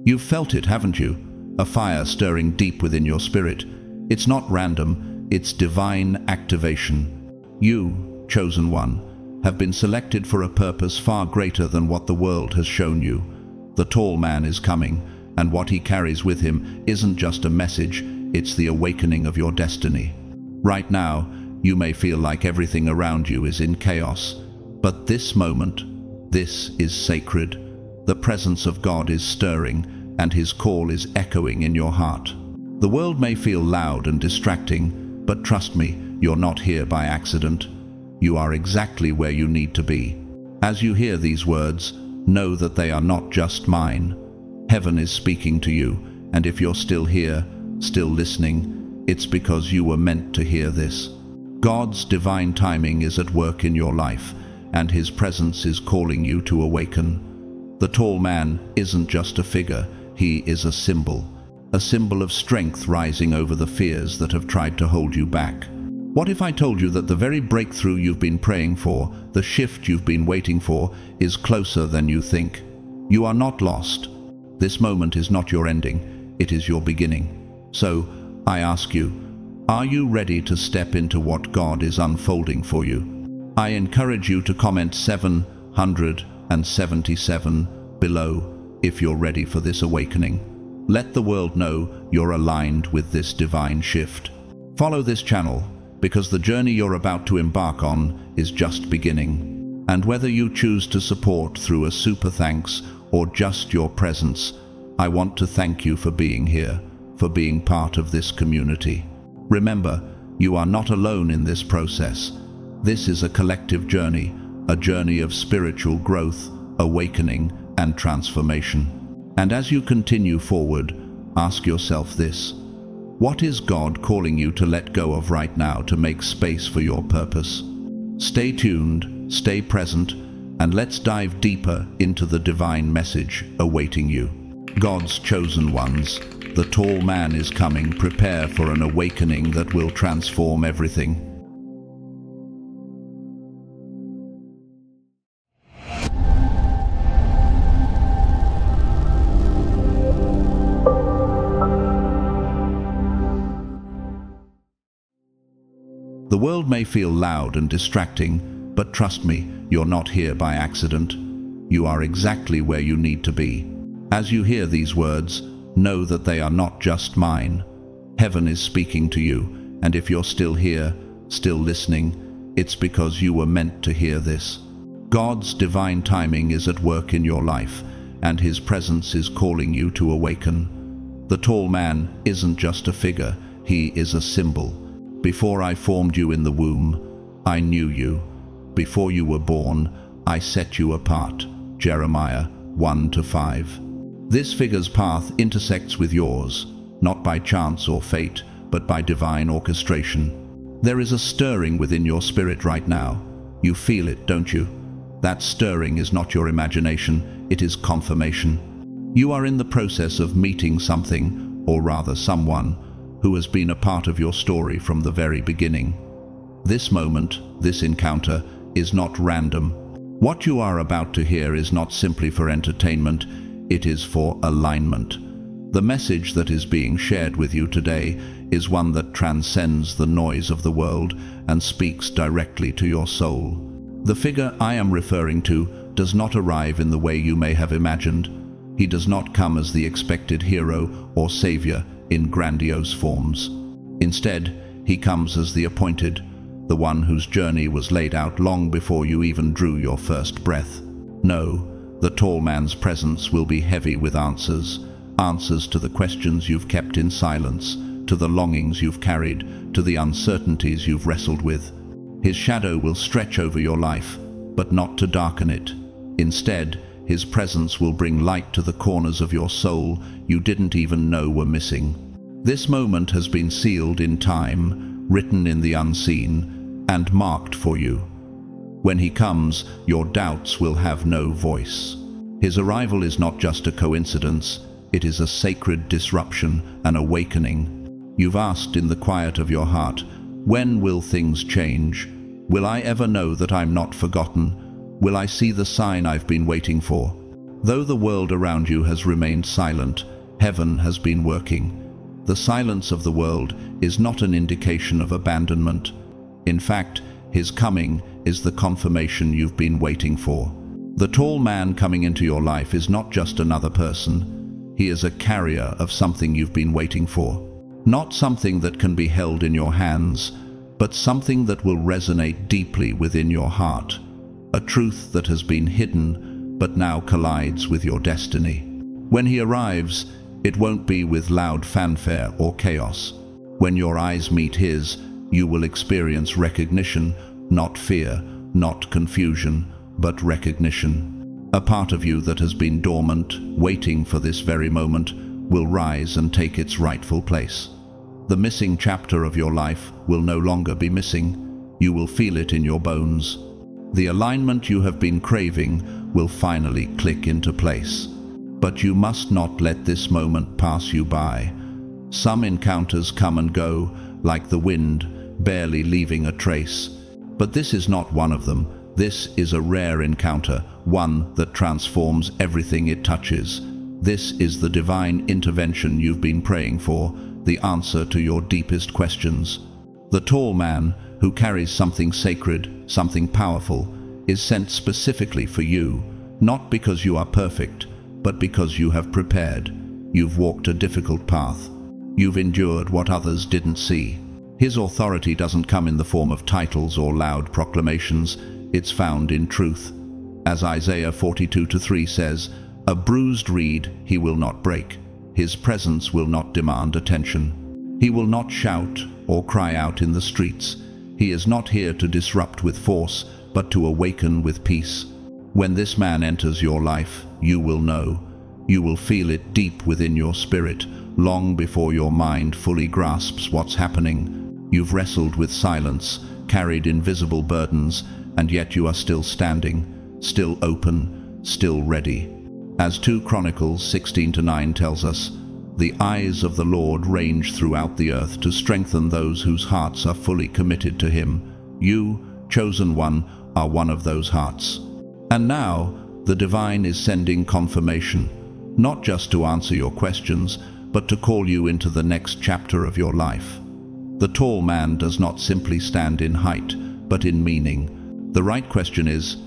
You've felt it, haven't you? A fire stirring deep within your spirit. It's not random, it's divine activation. You, chosen one, have been selected for a purpose far greater than what the world has shown you. The tall man is coming, and what he carries with him isn't just a message, it's the awakening of your destiny. Right now, you may feel like everything around you is in chaos, but this moment, this is sacred. The presence of God is stirring, and His call is echoing in your heart. The world may feel loud and distracting, but trust me, you're not here by accident. You are exactly where you need to be. As you hear these words, know that they are not just mine. Heaven is speaking to you, and if you're still here, still listening, it's because you were meant to hear this. God's divine timing is at work in your life, and His presence is calling you to awaken. The tall man isn't just a figure, he is a symbol of strength rising over the fears that have tried to hold you back. What if I told you that the very breakthrough you've been praying for, the shift you've been waiting for, is closer than you think? You are not lost. This moment is not your ending, it is your beginning. So, I ask you, are you ready to step into what God is unfolding for you? I encourage you to comment 777 below if you're ready for this awakening. Let the world know you're aligned with this divine shift. Follow this channel, because the journey you're about to embark on is just beginning. And whether you choose to support through a super thanks or just your presence, I want to thank you for being here, for being part of this community. Remember, you are not alone in this process. This is a collective journey, a journey of spiritual growth, awakening, and transformation. And as you continue forward, ask yourself this: what is God calling you to let go of right now to make space for your purpose? Stay tuned, stay present, and let's dive deeper into the divine message awaiting you. God's chosen ones, the tall man is coming. Prepare for an awakening that will transform everything. The world may feel loud and distracting, but trust me, you're not here by accident. You are exactly where you need to be. As you hear these words, know that they are not just mine. Heaven is speaking to you, and if you're still here, still listening, it's because you were meant to hear this. God's divine timing is at work in your life, and His presence is calling you to awaken. The tall man isn't just a figure, he is a symbol. Before I formed you in the womb, I knew you. Before you were born, I set you apart. Jeremiah 1-5. This figure's path intersects with yours, not by chance or fate, but by divine orchestration. There is a stirring within your spirit right now. You feel it, don't you? That stirring is not your imagination, it is confirmation. You are in the process of meeting something, or rather someone, who has been a part of your story from the very beginning. This moment, this encounter, is not random. What you are about to hear is not simply for entertainment, it is for alignment. The message that is being shared with you today is one that transcends the noise of the world and speaks directly to your soul. The figure I am referring to does not arrive in the way you may have imagined. He does not come as the expected hero or savior in grandiose forms. Instead, he comes as the appointed, the one whose journey was laid out long before you even drew your first breath. No, the tall man's presence will be heavy with answers to the questions you've kept in silence, to the longings you've carried, to the uncertainties you've wrestled with. His shadow will stretch over your life, but not to darken it. Instead, His presence will bring light to the corners of your soul you didn't even know were missing. This moment has been sealed in time, written in the unseen, and marked for you. When He comes, your doubts will have no voice. His arrival is not just a coincidence, it is a sacred disruption, an awakening. You've asked in the quiet of your heart, when will things change? Will I ever know that I'm not forgotten? Will I see the sign I've been waiting for? Though the world around you has remained silent, heaven has been working. The silence of the world is not an indication of abandonment. In fact, his coming is the confirmation you've been waiting for. The tall man coming into your life is not just another person. He is a carrier of something you've been waiting for. Not something that can be held in your hands, but something that will resonate deeply within your heart. A truth that has been hidden, but now collides with your destiny. When he arrives, it won't be with loud fanfare or chaos. When your eyes meet his, you will experience recognition, not fear, not confusion, but recognition. A part of you that has been dormant, waiting for this very moment, will rise and take its rightful place. The missing chapter of your life will no longer be missing. You will feel it in your bones. The alignment you have been craving will finally click into place. But you must not let this moment pass you by. Some encounters come and go, like the wind, barely leaving a trace. But this is not one of them. This is a rare encounter, one that transforms everything it touches. This is the divine intervention you've been praying for, the answer to your deepest questions. The tall man, who carries something sacred, something powerful, is sent specifically for you, not because you are perfect, but because you have prepared. You've walked a difficult path. You've endured what others didn't see. His authority doesn't come in the form of titles or loud proclamations. It's found in truth. As Isaiah 42:3 says, "A bruised reed he will not break. His presence will not demand attention. He will not shout or cry out in the streets. He is not here to disrupt with force, but to awaken with peace." When this man enters your life, you will know. You will feel it deep within your spirit, long before your mind fully grasps what's happening. You've wrestled with silence, carried invisible burdens, and yet you are still standing, still open, still ready. As 2 Chronicles 16-9 tells us, "The eyes of the Lord range throughout the earth to strengthen those whose hearts are fully committed to him." You, chosen one, are one of those hearts. And now, the divine is sending confirmation, not just to answer your questions, but to call you into the next chapter of your life. The tall man does not simply stand in height, but in meaning. The right question is,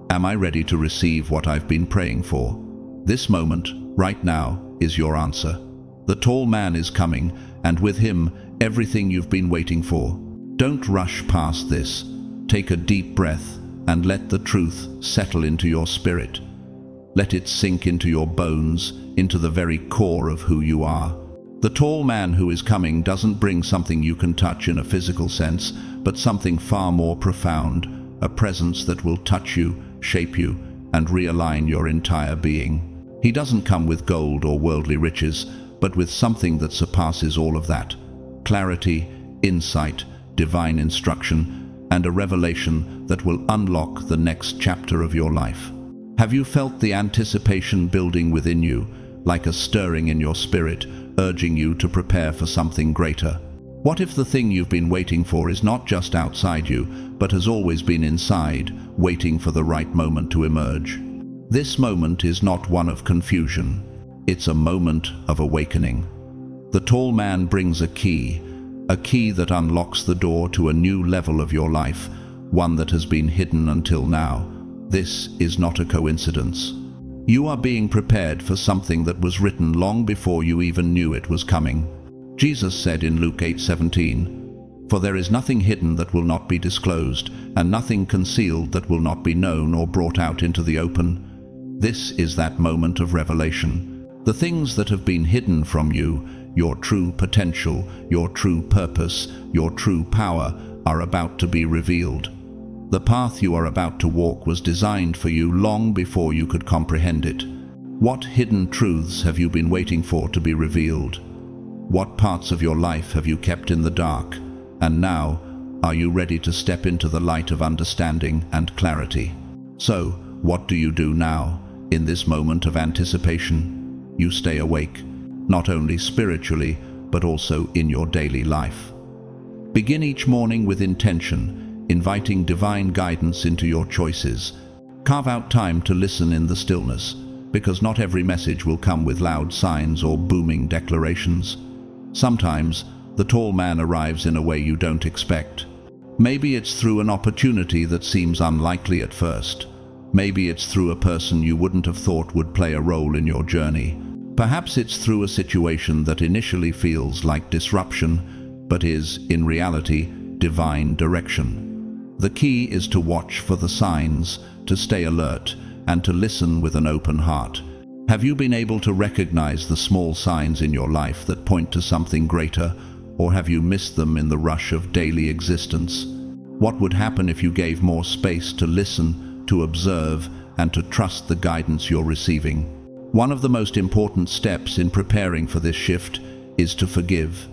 am I ready to receive what I've been praying for? This moment, right now, is your answer. The tall man is coming, and with him, everything you've been waiting for. Don't rush past this. Take a deep breath and let the truth settle into your spirit. Let it sink into your bones, into the very core of who you are. The tall man who is coming doesn't bring something you can touch in a physical sense, but something far more profound, a presence that will touch you, shape you, and realign your entire being. He doesn't come with gold or worldly riches, but with something that surpasses all of that. Clarity, insight, divine instruction, and a revelation that will unlock the next chapter of your life. Have you felt the anticipation building within you, like a stirring in your spirit, urging you to prepare for something greater? What if the thing you've been waiting for is not just outside you, but has always been inside, waiting for the right moment to emerge? This moment is not one of confusion. It's a moment of awakening. The tall man brings a key that unlocks the door to a new level of your life, one that has been hidden until now. This is not a coincidence. You are being prepared for something that was written long before you even knew it was coming. Jesus said in Luke 8:17, "For there is nothing hidden that will not be disclosed, and nothing concealed that will not be known or brought out into the open." This is that moment of revelation. The things that have been hidden from you, your true potential, your true purpose, your true power, are about to be revealed. The path you are about to walk was designed for you long before you could comprehend it. What hidden truths have you been waiting for to be revealed? What parts of your life have you kept in the dark? And now, are you ready to step into the light of understanding and clarity? So, what do you do now, in this moment of anticipation? You stay awake, not only spiritually, but also in your daily life. Begin each morning with intention, inviting divine guidance into your choices. Carve out time to listen in the stillness, because not every message will come with loud signs or booming declarations. Sometimes, the tall man arrives in a way you don't expect. Maybe it's through an opportunity that seems unlikely at first. Maybe it's through a person you wouldn't have thought would play a role in your journey. Perhaps it's through a situation that initially feels like disruption, but is, in reality, divine direction. The key is to watch for the signs, to stay alert, and to listen with an open heart. Have you been able to recognize the small signs in your life that point to something greater, or have you missed them in the rush of daily existence? What would happen if you gave more space to listen, to observe, and to trust the guidance you're receiving? One of the most important steps in preparing for this shift is to forgive.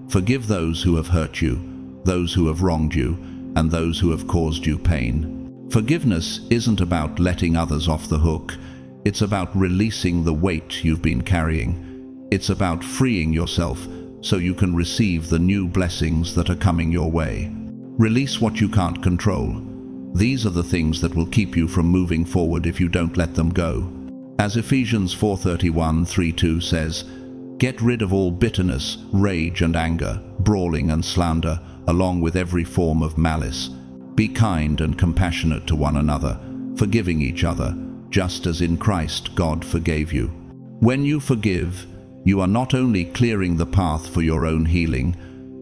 Forgive those who have hurt you, those who have wronged you, and those who have caused you pain. Forgiveness isn't about letting others off the hook. It's about releasing the weight you've been carrying. It's about freeing yourself so you can receive the new blessings that are coming your way. Release what you can't control. These are the things that will keep you from moving forward if you don't let them go. As Ephesians 4:31-32 says, "Get rid of all bitterness, rage and anger, brawling and slander, along with every form of malice. Be kind and compassionate to one another, forgiving each other, just as in Christ God forgave you." When you forgive, you are not only clearing the path for your own healing,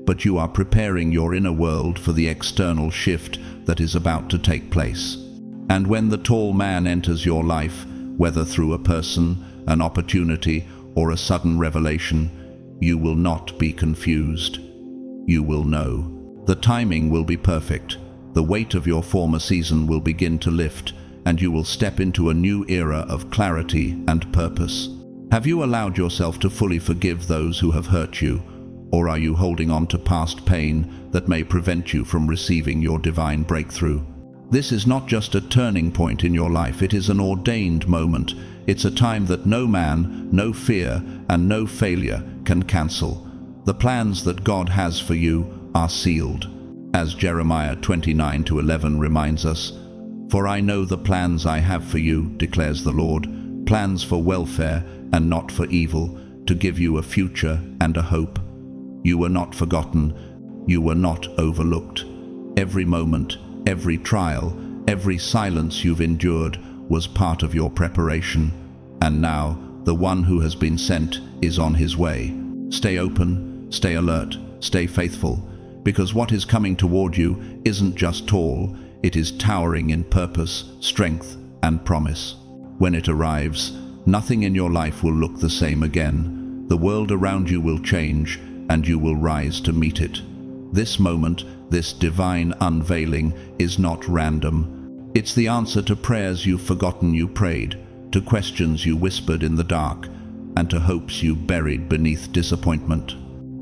but you are preparing your inner world for the external shift that is about to take place. And when the tall man enters your life, whether through a person, an opportunity, or a sudden revelation, you will not be confused. You will know. The timing will be perfect. The weight of your former season will begin to lift, and you will step into a new era of clarity and purpose. Have you allowed yourself to fully forgive those who have hurt you, or are you holding on to past pain that may prevent you from receiving your divine breakthrough? This is not just a turning point in your life, it is an ordained moment. It's a time that no man, no fear, and no failure can cancel. The plans that God has for you are sealed. As Jeremiah 29:11 reminds us, "For I know the plans I have for you, declares the Lord, plans for welfare and not for evil, to give you a future and a hope." You were not forgotten. You were not overlooked. Every moment, every trial, every silence you've endured was part of your preparation. And now, the one who has been sent is on his way. Stay open, stay alert, stay faithful, because what is coming toward you isn't just tall, it is towering in purpose, strength, and promise. When it arrives, nothing in your life will look the same again. The world around you will change, and you will rise to meet it. This moment, this divine unveiling, is not random. It's the answer to prayers you've forgotten you prayed, to questions you whispered in the dark, and to hopes you buried beneath disappointment.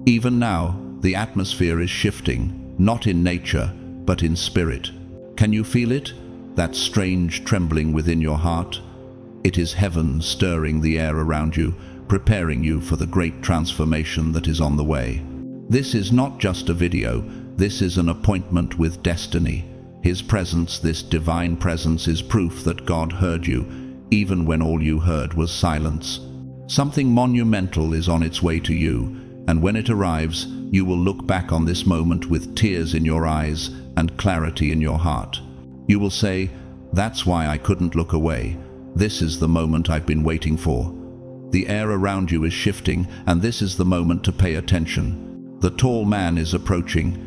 Even now, the atmosphere is shifting, not in nature, but in spirit. Can you feel it? That strange trembling within your heart? It is heaven stirring the air around you, preparing you for the great transformation that is on the way. This is not just a video, this is an appointment with destiny. His presence, this divine presence, is proof that God heard you, even when all you heard was silence. Something monumental is on its way to you, and when it arrives, you will look back on this moment with tears in your eyes and clarity in your heart. You will say, "That's why I couldn't look away. This is the moment I've been waiting for." The air around you is shifting, and this is the moment to pay attention. The tall man is approaching,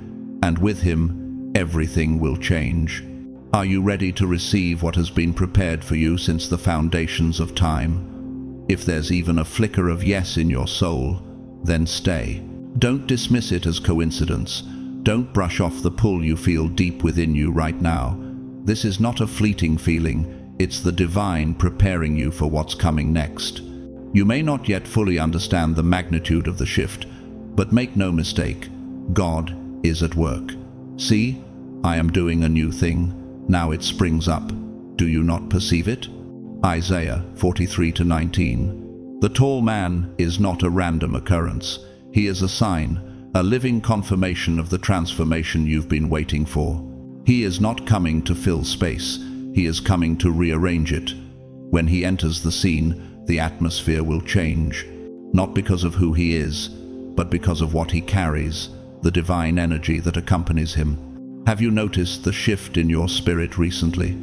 and with him, everything will change. Are you ready to receive what has been prepared for you since the foundations of time? If there's even a flicker of yes in your soul, then stay. Don't dismiss it as coincidence. Don't brush off the pull you feel deep within you right now. This is not a fleeting feeling, it's the divine preparing you for what's coming next. You may not yet fully understand the magnitude of the shift, but make no mistake, God is at work. See, I am doing a new thing. Now it springs up. Do you not perceive it? Isaiah 43:19. The tall man is not a random occurrence. He is a sign, a living confirmation of the transformation you've been waiting for. He is not coming to fill space. He is coming to rearrange it. When he enters the scene, the atmosphere will change, not because of who he is, but because of what he carries, the divine energy that accompanies him. Have you noticed the shift in your spirit recently?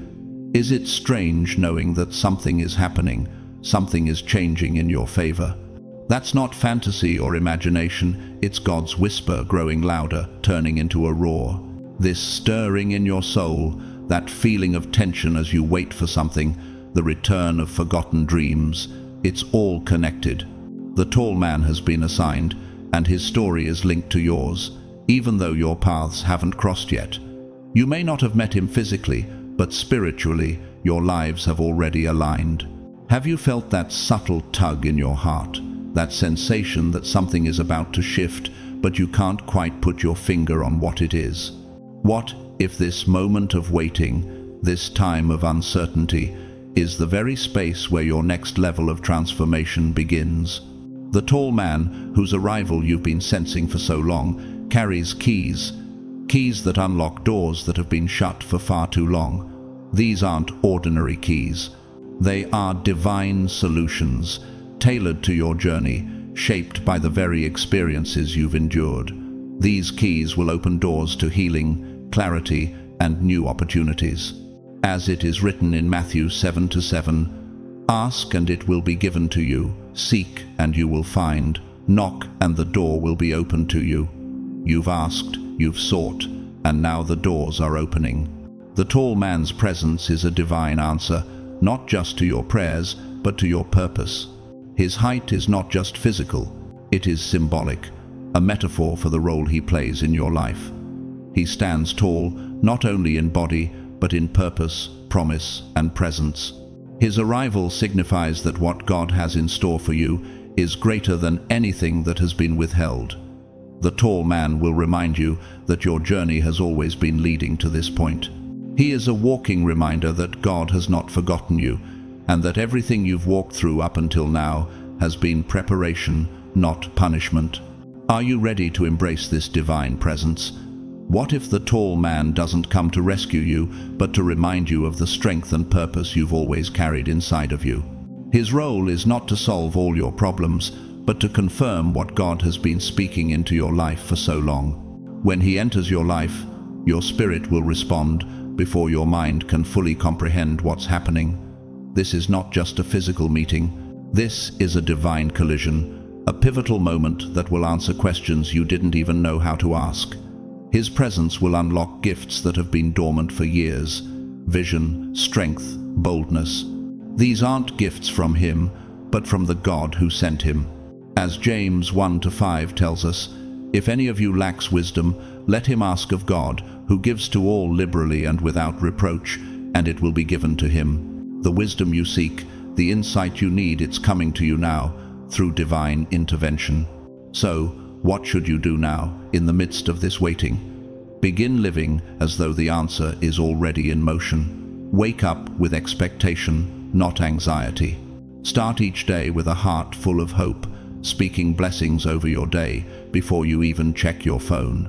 Is it strange knowing that something is happening, something is changing in your favor? That's not fantasy or imagination, it's God's whisper growing louder, turning into a roar. This stirring in your soul, that feeling of tension as you wait for something, the return of forgotten dreams, it's all connected. The tall man has been assigned, and his story is linked to yours, even though your paths haven't crossed yet. You may not have met him physically, but spiritually, your lives have already aligned. Have you felt that subtle tug in your heart? That sensation that something is about to shift, but you can't quite put your finger on what it is? What if this moment of waiting, this time of uncertainty, is the very space where your next level of transformation begins? The tall man, whose arrival you've been sensing for so long, carries keys that unlock doors that have been shut for far too long. These aren't ordinary keys. They are divine solutions, tailored to your journey, shaped by the very experiences you've endured. These keys will open doors to healing, clarity, and new opportunities. As it is written in Matthew 7:7, "Ask and it will be given to you, seek and you will find, knock and the door will be opened to you." You've asked, you've sought, and now the doors are opening. The tall man's presence is a divine answer, not just to your prayers, but to your purpose. His height is not just physical, it is symbolic, a metaphor for the role he plays in your life. He stands tall, not only in body, but in purpose, promise, and presence. His arrival signifies that what God has in store for you is greater than anything that has been withheld. The tall man will remind you that your journey has always been leading to this point. He is a walking reminder that God has not forgotten you, and that everything you've walked through up until now has been preparation, not punishment. Are you ready to embrace this divine presence? What if the tall man doesn't come to rescue you, but to remind you of the strength and purpose you've always carried inside of you? His role is not to solve all your problems, but to confirm what God has been speaking into your life for so long. When he enters your life, your spirit will respond before your mind can fully comprehend what's happening. This is not just a physical meeting. This is a divine collision, a pivotal moment that will answer questions you didn't even know how to ask. His presence will unlock gifts that have been dormant for years: vision, strength, boldness. These aren't gifts from him, but from the God who sent him. As James 1:5 tells us, "If any of you lacks wisdom, let him ask of God, who gives to all liberally and without reproach, and it will be given to him." The wisdom you seek, the insight you need, it's coming to you now through divine intervention. So, what should you do now, in the midst of this waiting? Begin living as though the answer is already in motion. Wake up with expectation, not anxiety. Start each day with a heart full of hope, speaking blessings over your day before you even check your phone.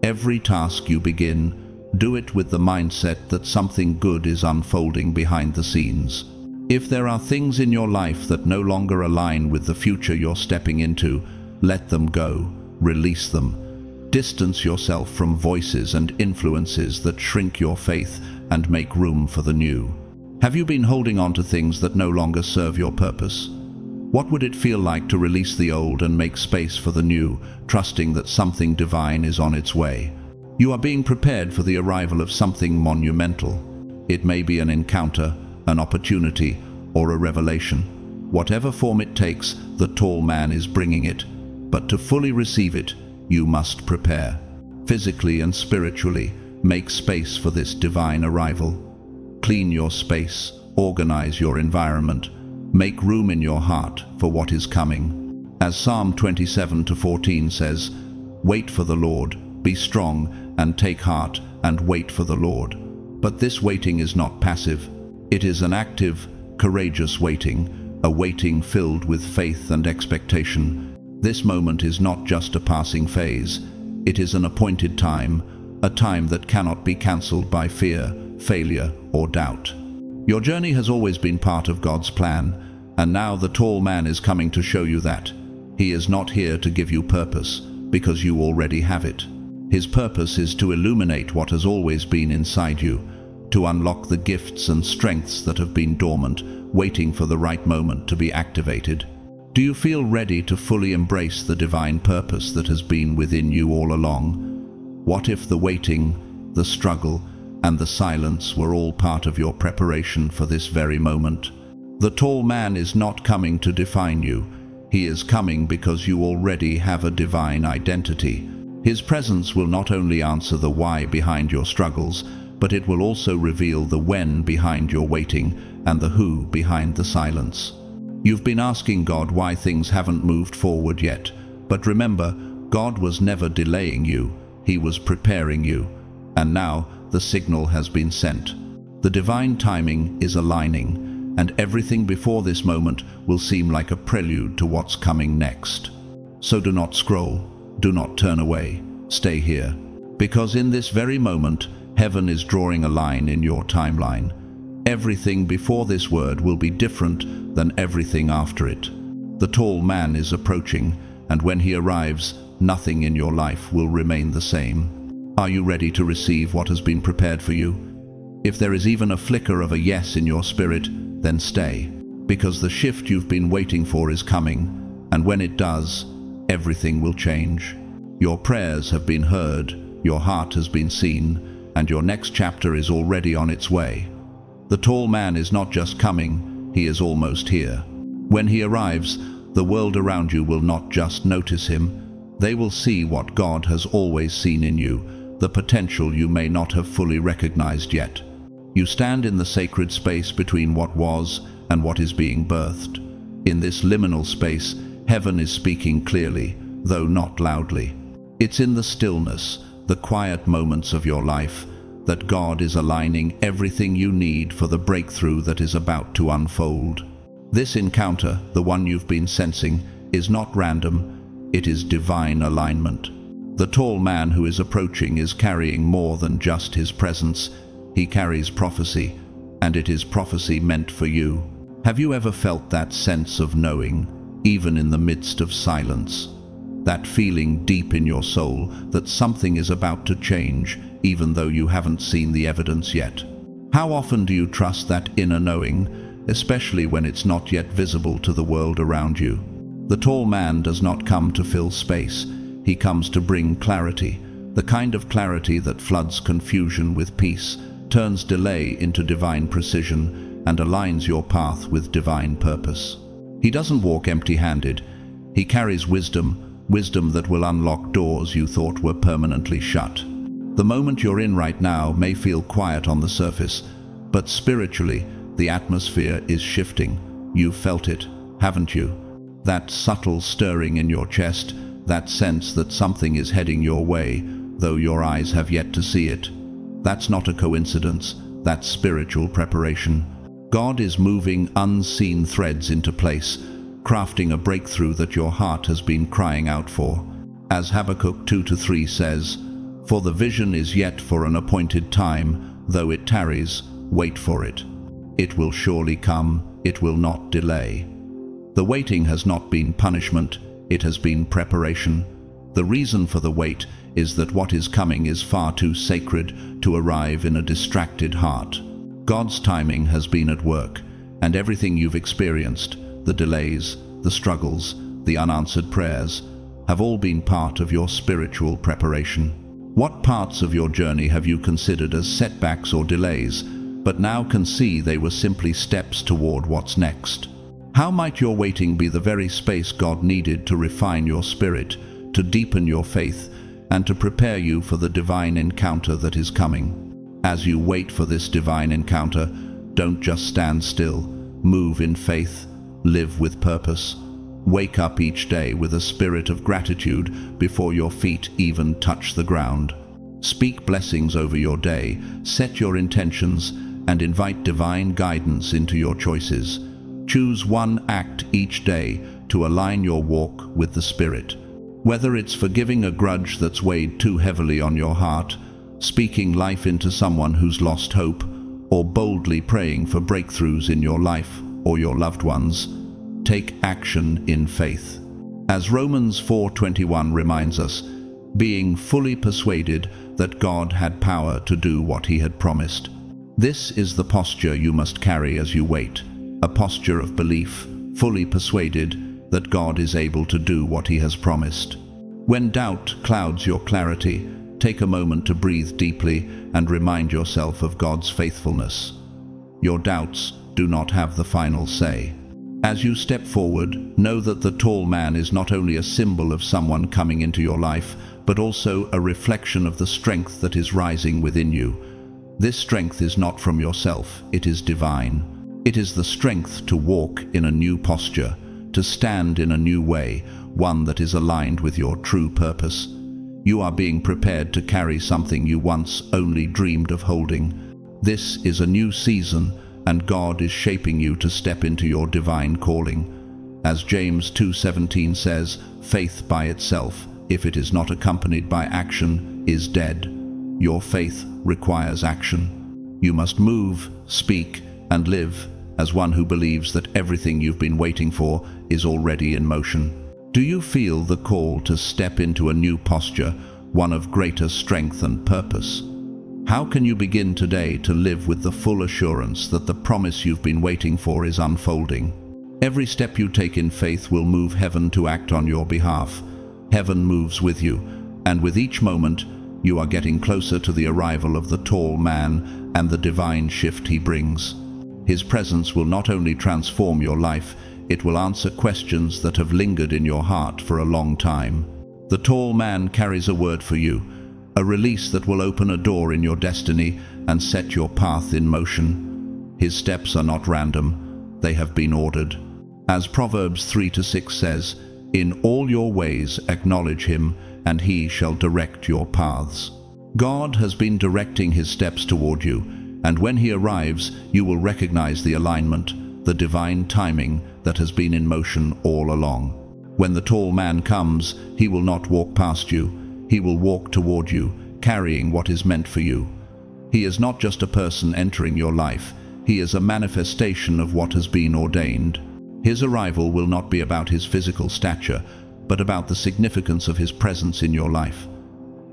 Every task you begin, do it with the mindset that something good is unfolding behind the scenes. If there are things in your life that no longer align with the future you're stepping into, let them go, release them. Distance yourself from voices and influences that shrink your faith and make room for the new. Have you been holding on to things that no longer serve your purpose? What would it feel like to release the old and make space for the new, trusting that something divine is on its way? You are being prepared for the arrival of something monumental. It may be an encounter, an opportunity, or a revelation. Whatever form it takes, the tall man is bringing it. But to fully receive it, you must prepare. Physically and spiritually, make space for this divine arrival. Clean your space, organize your environment, make room in your heart for what is coming. As Psalm 27:14 says, "Wait for the Lord, be strong, and take heart, and wait for the Lord." But this waiting is not passive. It is an active, courageous waiting, a waiting filled with faith and expectation. This moment is not just a passing phase. It is an appointed time, a time that cannot be cancelled by fear, failure, or doubt. Your journey has always been part of God's plan, and now the tall man is coming to show you that. He is not here to give you purpose, because you already have it. His purpose is to illuminate what has always been inside you, to unlock the gifts and strengths that have been dormant, waiting for the right moment to be activated. Do you feel ready to fully embrace the divine purpose that has been within you all along? What if the waiting, the struggle, and the silence were all part of your preparation for this very moment? The tall man is not coming to define you. He is coming because you already have a divine identity. His presence will not only answer the why behind your struggles, but it will also reveal the when behind your waiting and the who behind the silence. You've been asking God why things haven't moved forward yet, but remember, God was never delaying you. He was preparing you. And now the signal has been sent. The divine timing is aligning, and everything before this moment will seem like a prelude to what's coming next. So do not scroll. Do not turn away. Stay here. Because in this very moment, heaven is drawing a line in your timeline. Everything before this word will be different than everything after it. The tall man is approaching, and when he arrives, nothing in your life will remain the same. Are you ready to receive what has been prepared for you? If there is even a flicker of a yes in your spirit, then stay, because the shift you've been waiting for is coming, and when it does, everything will change. Your prayers have been heard, your heart has been seen, and your next chapter is already on its way. The tall man is not just coming, he is almost here. When he arrives, the world around you will not just notice him, they will see what God has always seen in you, the potential you may not have fully recognized yet. You stand in the sacred space between what was and what is being birthed. In this liminal space, heaven is speaking clearly, though not loudly. It's in the stillness, the quiet moments of your life, that God is aligning everything you need for the breakthrough that is about to unfold. This encounter, the one you've been sensing, is not random, it is divine alignment. The tall man who is approaching is carrying more than just his presence. He carries prophecy, and it is prophecy meant for you. Have you ever felt that sense of knowing, even in the midst of silence? That feeling deep in your soul that something is about to change, even though you haven't seen the evidence yet. How often do you trust that inner knowing, especially when it's not yet visible to the world around you? The tall man does not come to fill space. He comes to bring clarity, the kind of clarity that floods confusion with peace, turns delay into divine precision, and aligns your path with divine purpose. He doesn't walk empty-handed. He carries wisdom, wisdom that will unlock doors you thought were permanently shut. The moment you're in right now may feel quiet on the surface, but spiritually, the atmosphere is shifting. You've felt it, haven't you? That subtle stirring in your chest, that sense that something is heading your way, though your eyes have yet to see it. That's not a coincidence, that's spiritual preparation. God is moving unseen threads into place, crafting a breakthrough that your heart has been crying out for. As Habakkuk 2-3 says, "For the vision is yet for an appointed time, though it tarries, wait for it. It will surely come, it will not delay." The waiting has not been punishment, it has been preparation. The reason for the wait is that what is coming is far too sacred to arrive in a distracted heart. God's timing has been at work, and everything you've experienced, the delays, the struggles, the unanswered prayers, have all been part of your spiritual preparation. What parts of your journey have you considered as setbacks or delays, but now can see they were simply steps toward what's next? How might your waiting be the very space God needed to refine your spirit, to deepen your faith, and to prepare you for the divine encounter that is coming? As you wait for this divine encounter, don't just stand still. Move in faith, live with purpose. Wake up each day with a spirit of gratitude before your feet even touch the ground. Speak blessings over your day, set your intentions, and invite divine guidance into your choices. Choose one act each day to align your walk with the Spirit. Whether it's forgiving a grudge that's weighed too heavily on your heart, speaking life into someone who's lost hope, or boldly praying for breakthroughs in your life or your loved ones, take action in faith. As Romans 4:21 reminds us, being fully persuaded that God had power to do what he had promised. This is the posture you must carry as you wait, a posture of belief, fully persuaded that God is able to do what he has promised. When doubt clouds your clarity, take a moment to breathe deeply and remind yourself of God's faithfulness. Your doubts do not have the final say. As you step forward, know that the tall man is not only a symbol of someone coming into your life, but also a reflection of the strength that is rising within you. This strength is not from yourself, it is divine. It is the strength to walk in a new posture, to stand in a new way, one that is aligned with your true purpose. You are being prepared to carry something you once only dreamed of holding. This is a new season, and God is shaping you to step into your divine calling. As James 2:17 says, faith by itself, if it is not accompanied by action, is dead. Your faith requires action. You must move, speak, and live as one who believes that everything you've been waiting for is already in motion. Do you feel the call to step into a new posture, one of greater strength and purpose? How can you begin today to live with the full assurance that the promise you've been waiting for is unfolding? Every step you take in faith will move heaven to act on your behalf. Heaven moves with you, and with each moment, you are getting closer to the arrival of the tall man and the divine shift he brings. His presence will not only transform your life, it will answer questions that have lingered in your heart for a long time. The tall man carries a word for you, a release that will open a door in your destiny and set your path in motion. His steps are not random, they have been ordered. As Proverbs 3:6 says, in all your ways acknowledge him, and he shall direct your paths. God has been directing his steps toward you, and when he arrives, you will recognize the alignment, the divine timing that has been in motion all along. When the tall man comes, he will not walk past you. He will walk toward you, carrying what is meant for you. He is not just a person entering your life. He is a manifestation of what has been ordained. His arrival will not be about his physical stature, but about the significance of his presence in your life.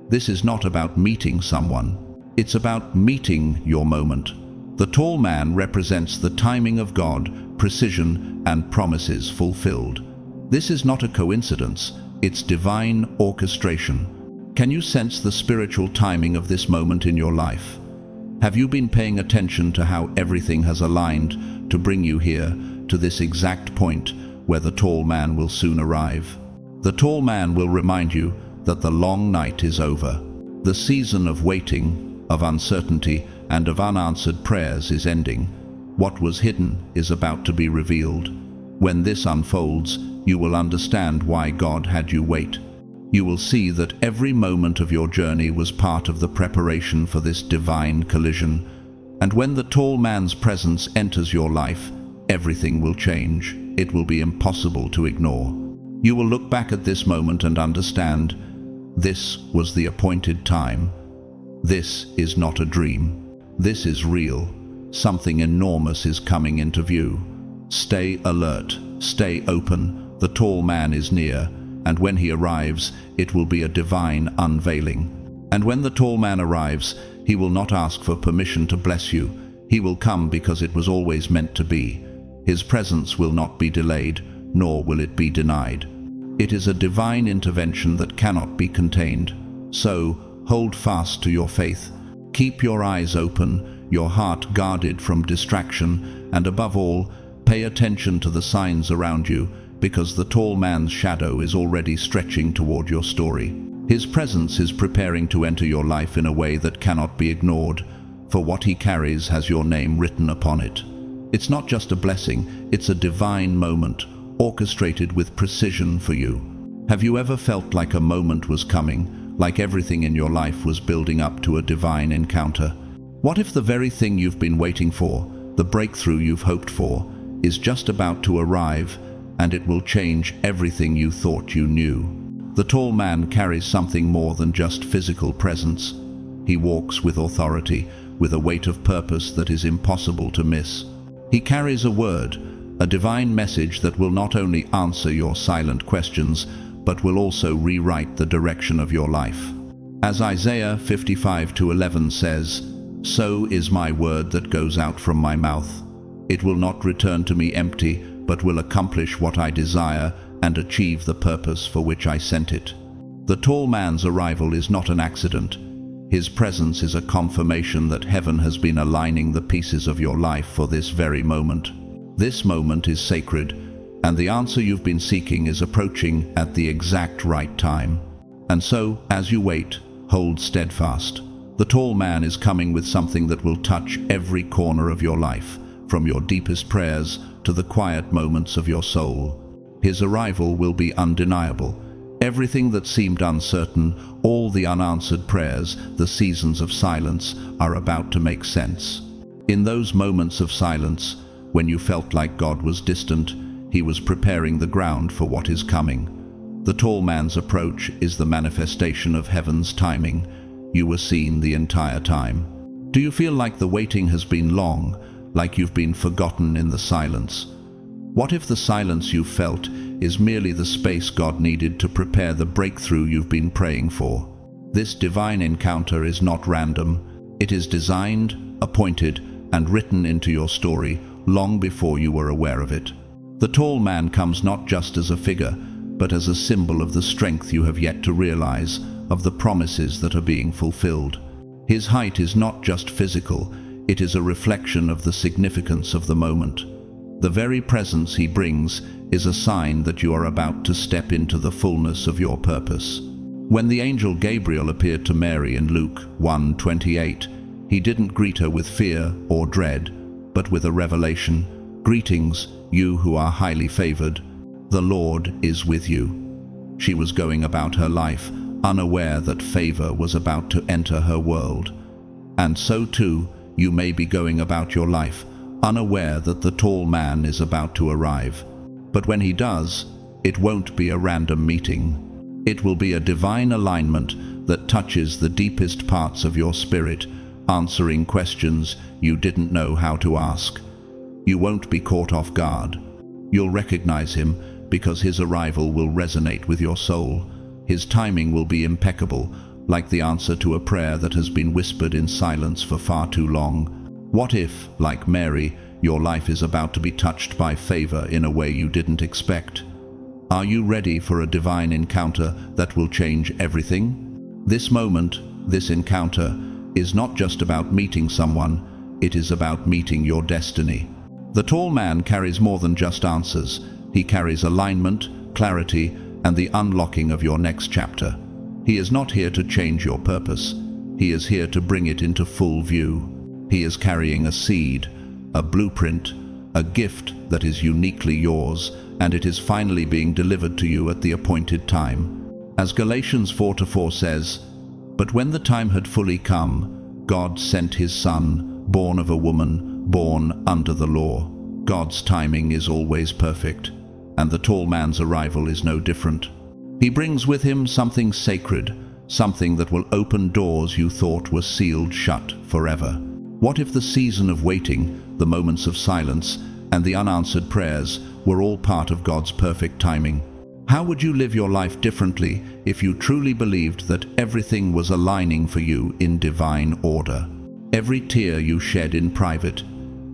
This is not about meeting someone. It's about meeting your moment. The tall man represents the timing of God, precision, and promises fulfilled. This is not a coincidence, it's divine orchestration. Can you sense the spiritual timing of this moment in your life? Have you been paying attention to how everything has aligned to bring you here, to this exact point where the tall man will soon arrive? The tall man will remind you that the long night is over. The season of waiting, of uncertainty, and of unanswered prayers is ending. What was hidden is about to be revealed. When this unfolds, you will understand why God had you wait. You will see that every moment of your journey was part of the preparation for this divine collision. And when the tall man's presence enters your life, everything will change. It will be impossible to ignore. You will look back at this moment and understand, this was the appointed time. This is not a dream. This is real. Something enormous is coming into view. Stay alert, stay open. The tall man is near, and when he arrives, it will be a divine unveiling. And when the tall man arrives, he will not ask for permission to bless you. He will come because it was always meant to be. His presence will not be delayed, nor will it be denied. It is a divine intervention that cannot be contained. So, hold fast to your faith. Keep your eyes open, your heart guarded from distraction, and above all, pay attention to the signs around you, because the tall man's shadow is already stretching toward your story. His presence is preparing to enter your life in a way that cannot be ignored, for what he carries has your name written upon it. It's not just a blessing, it's a divine moment, orchestrated with precision for you. Have you ever felt like a moment was coming, like everything in your life was building up to a divine encounter? What if the very thing you've been waiting for, the breakthrough you've hoped for, is just about to arrive, and it will change everything you thought you knew? The tall man carries something more than just physical presence. He walks with authority, with a weight of purpose that is impossible to miss. He carries a word, a divine message that will not only answer your silent questions, but will also rewrite the direction of your life. As Isaiah 55:11 says, "So is my word that goes out from my mouth. It will not return to me empty, but will accomplish what I desire and achieve the purpose for which I sent it." The tall man's arrival is not an accident. His presence is a confirmation that heaven has been aligning the pieces of your life for this very moment. This moment is sacred, and the answer you've been seeking is approaching at the exact right time. And so, as you wait, hold steadfast. The tall man is coming with something that will touch every corner of your life, from your deepest prayers to the quiet moments of your soul. His arrival will be undeniable. Everything that seemed uncertain, all the unanswered prayers, the seasons of silence, are about to make sense. In those moments of silence, when you felt like God was distant, He was preparing the ground for what is coming. The tall man's approach is the manifestation of heaven's timing. You were seen the entire time. Do you feel like the waiting has been long, like you've been forgotten in the silence? What if the silence you felt is merely the space God needed to prepare the breakthrough you've been praying for? This divine encounter is not random. It is designed, appointed, and written into your story long before you were aware of it. The tall man comes not just as a figure, but as a symbol of the strength you have yet to realize, of the promises that are being fulfilled. His height is not just physical, it is a reflection of the significance of the moment. The very presence he brings is a sign that you are about to step into the fullness of your purpose. When the angel Gabriel appeared to Mary in Luke 1:28, he didn't greet her with fear or dread, but with a revelation. "Greetings, you who are highly favored. The Lord is with you." She was going about her life, unaware that favor was about to enter her world. And so too, you may be going about your life, unaware that the tall man is about to arrive. But when he does, it won't be a random meeting. It will be a divine alignment that touches the deepest parts of your spirit, answering questions you didn't know how to ask. You won't be caught off guard. You'll recognize him because his arrival will resonate with your soul. His timing will be impeccable, like the answer to a prayer that has been whispered in silence for far too long. What if, like Mary, your life is about to be touched by favor in a way you didn't expect? Are you ready for a divine encounter that will change everything? This moment, this encounter, is not just about meeting someone, it is about meeting your destiny. The tall man carries more than just answers. He carries alignment, clarity, and the unlocking of your next chapter. He is not here to change your purpose. He is here to bring it into full view. He is carrying a seed, a blueprint, a gift that is uniquely yours, and it is finally being delivered to you at the appointed time. As Galatians 4:4 says, "But when the time had fully come, God sent his Son, born of a woman, born under the law." God's timing is always perfect, and the tall man's arrival is no different. He brings with him something sacred, something that will open doors you thought were sealed shut forever. What if the season of waiting, the moments of silence, and the unanswered prayers were all part of God's perfect timing? How would you live your life differently if you truly believed that everything was aligning for you in divine order? Every tear you shed in private,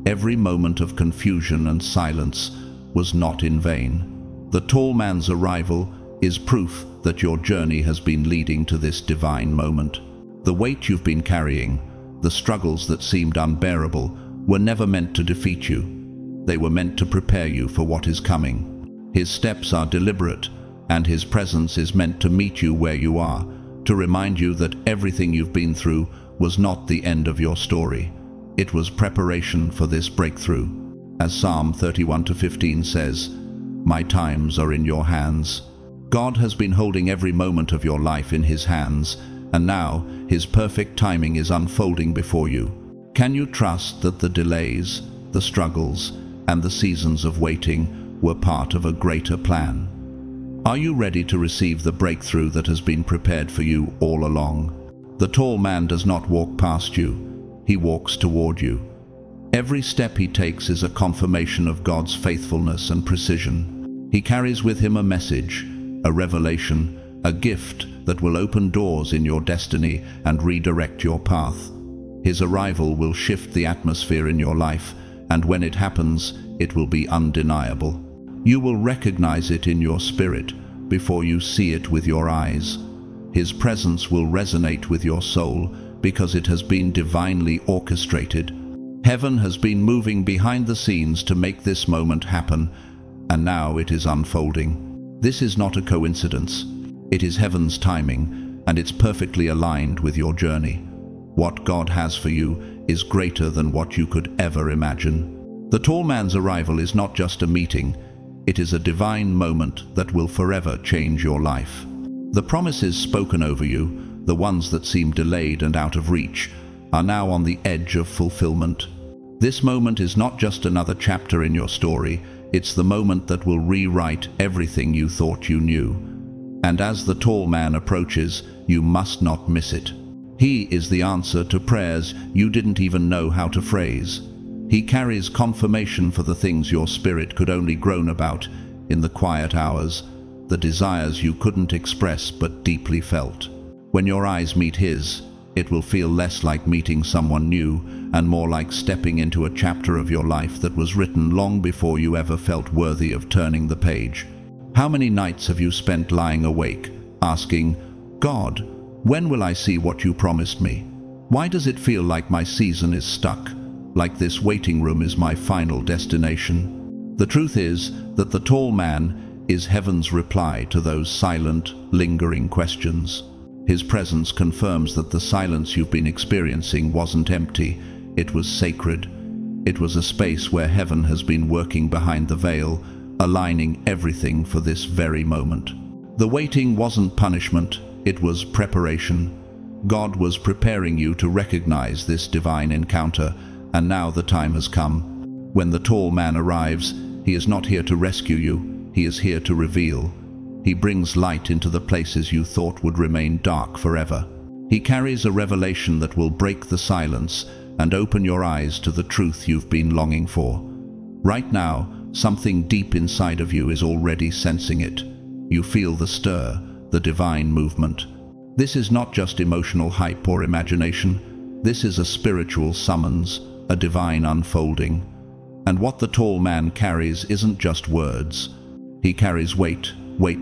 every moment of confusion and silence was not in vain. The tall man's arrival is proof that your journey has been leading to this divine moment. The weight you've been carrying, the struggles that seemed unbearable, were never meant to defeat you. They were meant to prepare you for what is coming. His steps are deliberate, and his presence is meant to meet you where you are, to remind you that everything you've been through was not the end of your story. It was preparation for this breakthrough. As Psalm 31:15 says, "My times are in your hands." God has been holding every moment of your life in his hands, and now his perfect timing is unfolding before you. Can you trust that the delays, the struggles, and the seasons of waiting were part of a greater plan? Are you ready to receive the breakthrough that has been prepared for you all along? The tall man does not walk past you. he walks toward you. Every step he takes is a confirmation of God's faithfulness and precision. He carries with him a message, a revelation, a gift that will open doors in your destiny and redirect your path. His arrival will shift the atmosphere in your life, and when it happens, it will be undeniable. You will recognize it in your spirit before you see it with your eyes. His presence will resonate with your soul because it has been divinely orchestrated. Heaven has been moving behind the scenes to make this moment happen, and now it is unfolding. This is not a coincidence. It is heaven's timing, and it's perfectly aligned with your journey. What God has for you is greater than what you could ever imagine. The tall man's arrival is not just a meeting. It is a divine moment that will forever change your life. The promises spoken over you, the ones that seem delayed and out of reach, are now on the edge of fulfillment. This moment is not just another chapter in your story, it's the moment that will rewrite everything you thought you knew. And as the tall man approaches, you must not miss it. He is the answer to prayers you didn't even know how to phrase. He carries confirmation for the things your spirit could only groan about in the quiet hours, the desires you couldn't express but deeply felt. When your eyes meet his, it will feel less like meeting someone new and more like stepping into a chapter of your life that was written long before you ever felt worthy of turning the page. How many nights have you spent lying awake, asking, "God, when will I see what you promised me? Why does it feel like my season is stuck, like this waiting room is my final destination?" The truth is that the tall man is heaven's reply to those silent, lingering questions. His presence confirms that the silence you've been experiencing wasn't empty, it was sacred. It was a space where heaven has been working behind the veil, aligning everything for this very moment. The waiting wasn't punishment, it was preparation. God was preparing you to recognize this divine encounter, and now the time has come. When the tall man arrives, he is not here to rescue you, he is here to reveal. He brings light into the places you thought would remain dark forever. He carries a revelation that will break the silence and open your eyes to the truth you've been longing for. Right now, something deep inside of you is already sensing it. You feel the stir, the divine movement. This is not just emotional hype or imagination. This is a spiritual summons, a divine unfolding. And what the tall man carries isn't just words. He carries weight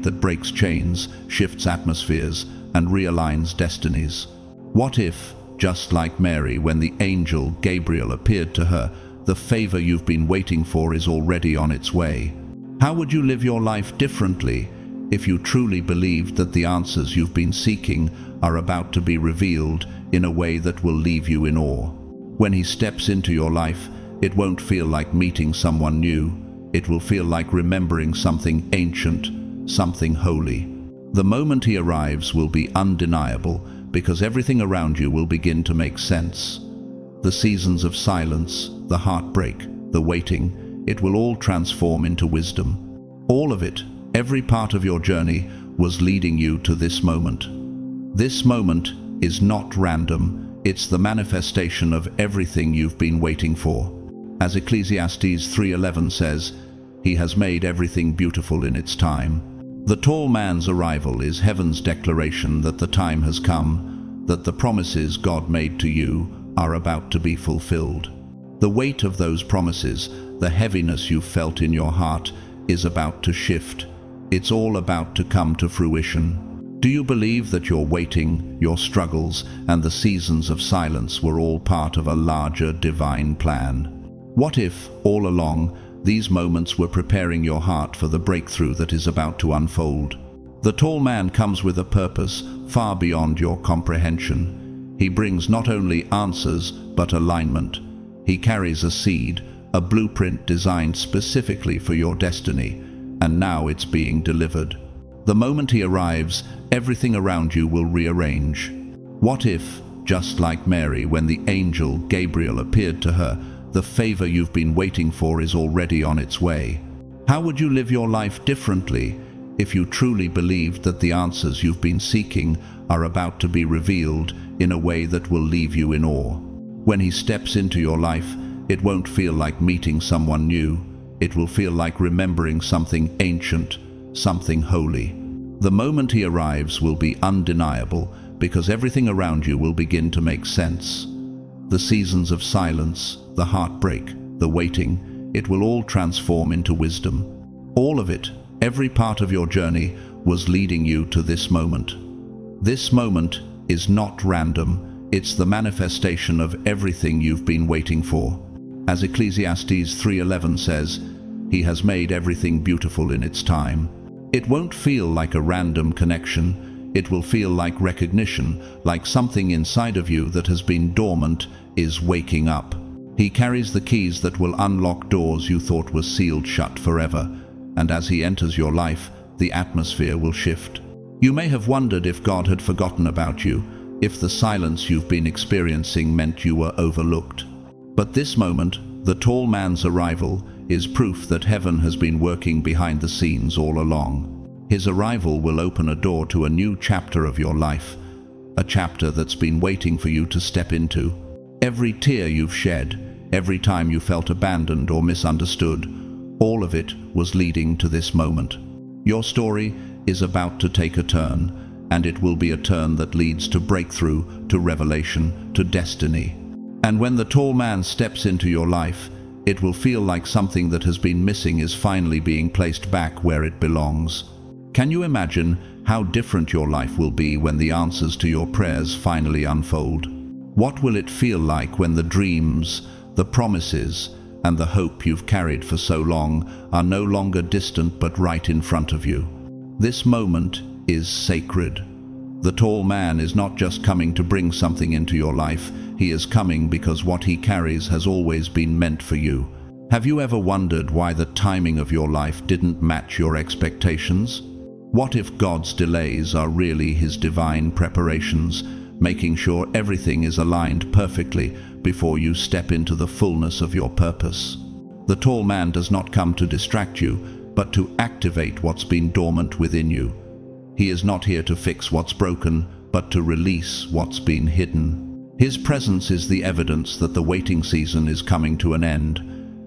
that breaks chains, shifts atmospheres, and realigns destinies. What if, just like Mary when the angel Gabriel appeared to her, the favor you've been waiting for is already on its way? How would you live your life differently if you truly believed that the answers you've been seeking are about to be revealed in a way that will leave you in awe? When he steps into your life, it won't feel like meeting someone new. It will feel like remembering something ancient, something holy. The moment he arrives will be undeniable because everything around you will begin to make sense. The seasons of silence, the heartbreak, the waiting, it will all transform into wisdom. All of it, every part of your journey, was leading you to this moment. This moment is not random, it's the manifestation of everything you've been waiting for. As Ecclesiastes 3:11 says, "He has made everything beautiful in its time." The tall man's arrival is heaven's declaration that the time has come, that the promises God made to you are about to be fulfilled. The weight of those promises, the heaviness you felt in your heart, is about to shift. It's all about to come to fruition. Do you believe that your waiting, your struggles, and the seasons of silence were all part of a larger divine plan? What if, all along, these moments were preparing your heart for the breakthrough that is about to unfold? The tall man comes with a purpose far beyond your comprehension. He brings not only answers, but alignment. He carries a seed, a blueprint designed specifically for your destiny, and now it's being delivered. The moment he arrives, everything around you will rearrange. What if, just like Mary when the angel Gabriel appeared to her, the favor you've been waiting for is already on its way? How would you live your life differently if you truly believed that the answers you've been seeking are about to be revealed in a way that will leave you in awe? When he steps into your life, it won't feel like meeting someone new. It will feel like remembering something ancient, something holy. The moment he arrives will be undeniable because everything around you will begin to make sense. The seasons of silence, the heartbreak, the waiting, it will all transform into wisdom. All of it, every part of your journey, was leading you to this moment. This moment is not random, it's the manifestation of everything you've been waiting for. As Ecclesiastes 3:11 says, "He has made everything beautiful in its time." It won't feel like a random connection. It will feel like recognition, like something inside of you that has been dormant is waking up. He carries the keys that will unlock doors you thought were sealed shut forever, and as he enters your life, the atmosphere will shift. You may have wondered if God had forgotten about you, if the silence you've been experiencing meant you were overlooked. But this moment, the tall man's arrival, is proof that heaven has been working behind the scenes all along. His arrival will open a door to a new chapter of your life, a chapter that's been waiting for you to step into. Every tear you've shed, every time you felt abandoned or misunderstood, all of it was leading to this moment. Your story is about to take a turn, and it will be a turn that leads to breakthrough, to revelation, to destiny. And when the tall man steps into your life, it will feel like something that has been missing is finally being placed back where it belongs. Can you imagine how different your life will be when the answers to your prayers finally unfold? What will it feel like when the dreams, the promises, and the hope you've carried for so long are no longer distant but right in front of you? This moment is sacred. The tall man is not just coming to bring something into your life, he is coming because what he carries has always been meant for you. Have you ever wondered why the timing of your life didn't match your expectations? What if God's delays are really his divine preparations, making sure everything is aligned perfectly before you step into the fullness of your purpose? The tall man does not come to distract you, but to activate what's been dormant within you. He is not here to fix what's broken, but to release what's been hidden. His presence is the evidence that the waiting season is coming to an end,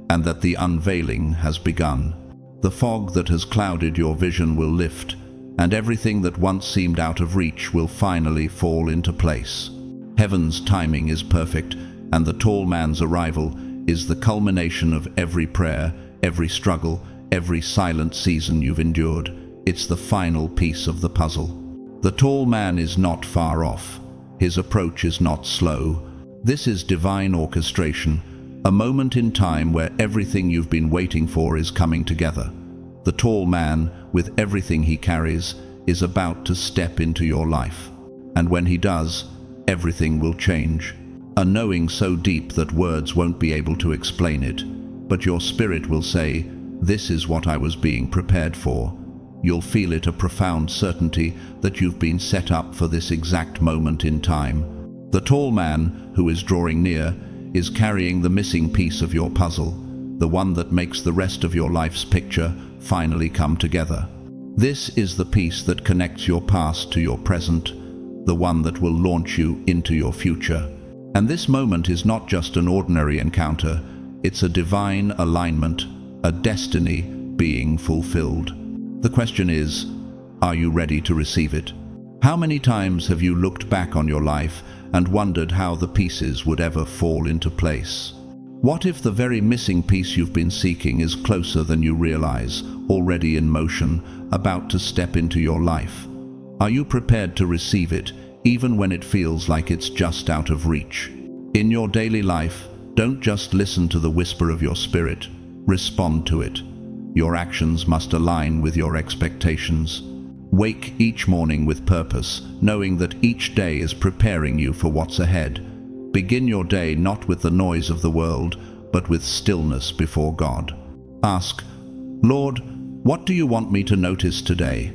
and that the unveiling has begun. The fog that has clouded your vision will lift, and everything that once seemed out of reach will finally fall into place. Heaven's timing is perfect, and the tall man's arrival is the culmination of every prayer, every struggle, every silent season you've endured. It's the final piece of the puzzle. The tall man is not far off. His approach is not slow. This is divine orchestration, a moment in time where everything you've been waiting for is coming together. The tall man, with everything he carries, is about to step into your life. And when he does, everything will change. A knowing so deep that words won't be able to explain it, but your spirit will say, "This is what I was being prepared for." You'll feel it, a profound certainty that you've been set up for this exact moment in time. The tall man, who is drawing near, is carrying the missing piece of your puzzle, the one that makes the rest of your life's picture finally come together. This is the piece that connects your past to your present, the one that will launch you into your future. And this moment is not just an ordinary encounter, it's a divine alignment, a destiny being fulfilled. The question is, are you ready to receive it? How many times have you looked back on your life and wondered how the pieces would ever fall into place? What if the very missing piece you've been seeking is closer than you realize, already in motion, about to step into your life? Are you prepared to receive it, even when it feels like it's just out of reach? In your daily life, don't just listen to the whisper of your spirit, respond to it. Your actions must align with your expectations. Wake each morning with purpose, knowing that each day is preparing you for what's ahead. Begin your day not with the noise of the world, but with stillness before God. Ask, "Lord, what do you want me to notice today?"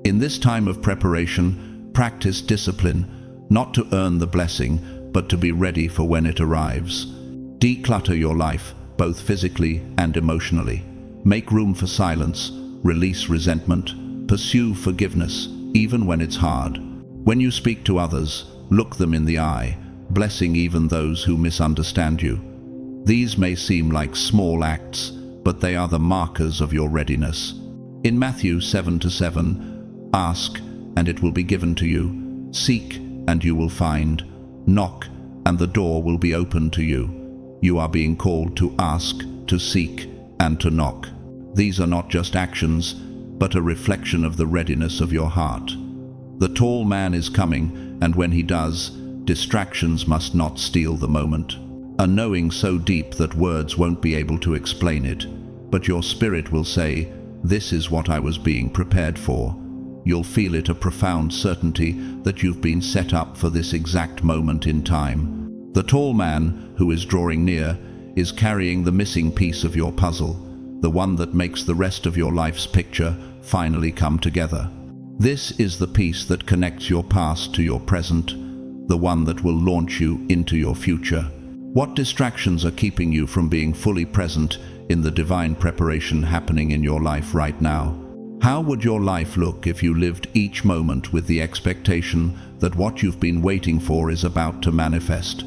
In this time of preparation, practice discipline, not to earn the blessing, but to be ready for when it arrives. Declutter your life, both physically and emotionally. Make room for silence, release resentment, pursue forgiveness, even when it's hard. When you speak to others, look them in the eye, blessing even those who misunderstand you. These may seem like small acts, but they are the markers of your readiness. In Matthew 7:7, ask, and it will be given to you. Seek, and you will find. Knock, and the door will be opened to you. You are being called to ask, to seek, and to knock. These are not just actions, but a reflection of the readiness of your heart. The tall man is coming, and when he does, distractions must not steal the moment. A knowing so deep that words won't be able to explain it, but your spirit will say, "This is what I was being prepared for." You'll feel it, a profound certainty that you've been set up for this exact moment in time. The tall man, who is drawing near, is carrying the missing piece of your puzzle, the one that makes the rest of your life's picture finally come together. This is the piece that connects your past to your present, the one that will launch you into your future. What distractions are keeping you from being fully present in the divine preparation happening in your life right now? How would your life look if you lived each moment with the expectation that what you've been waiting for is about to manifest?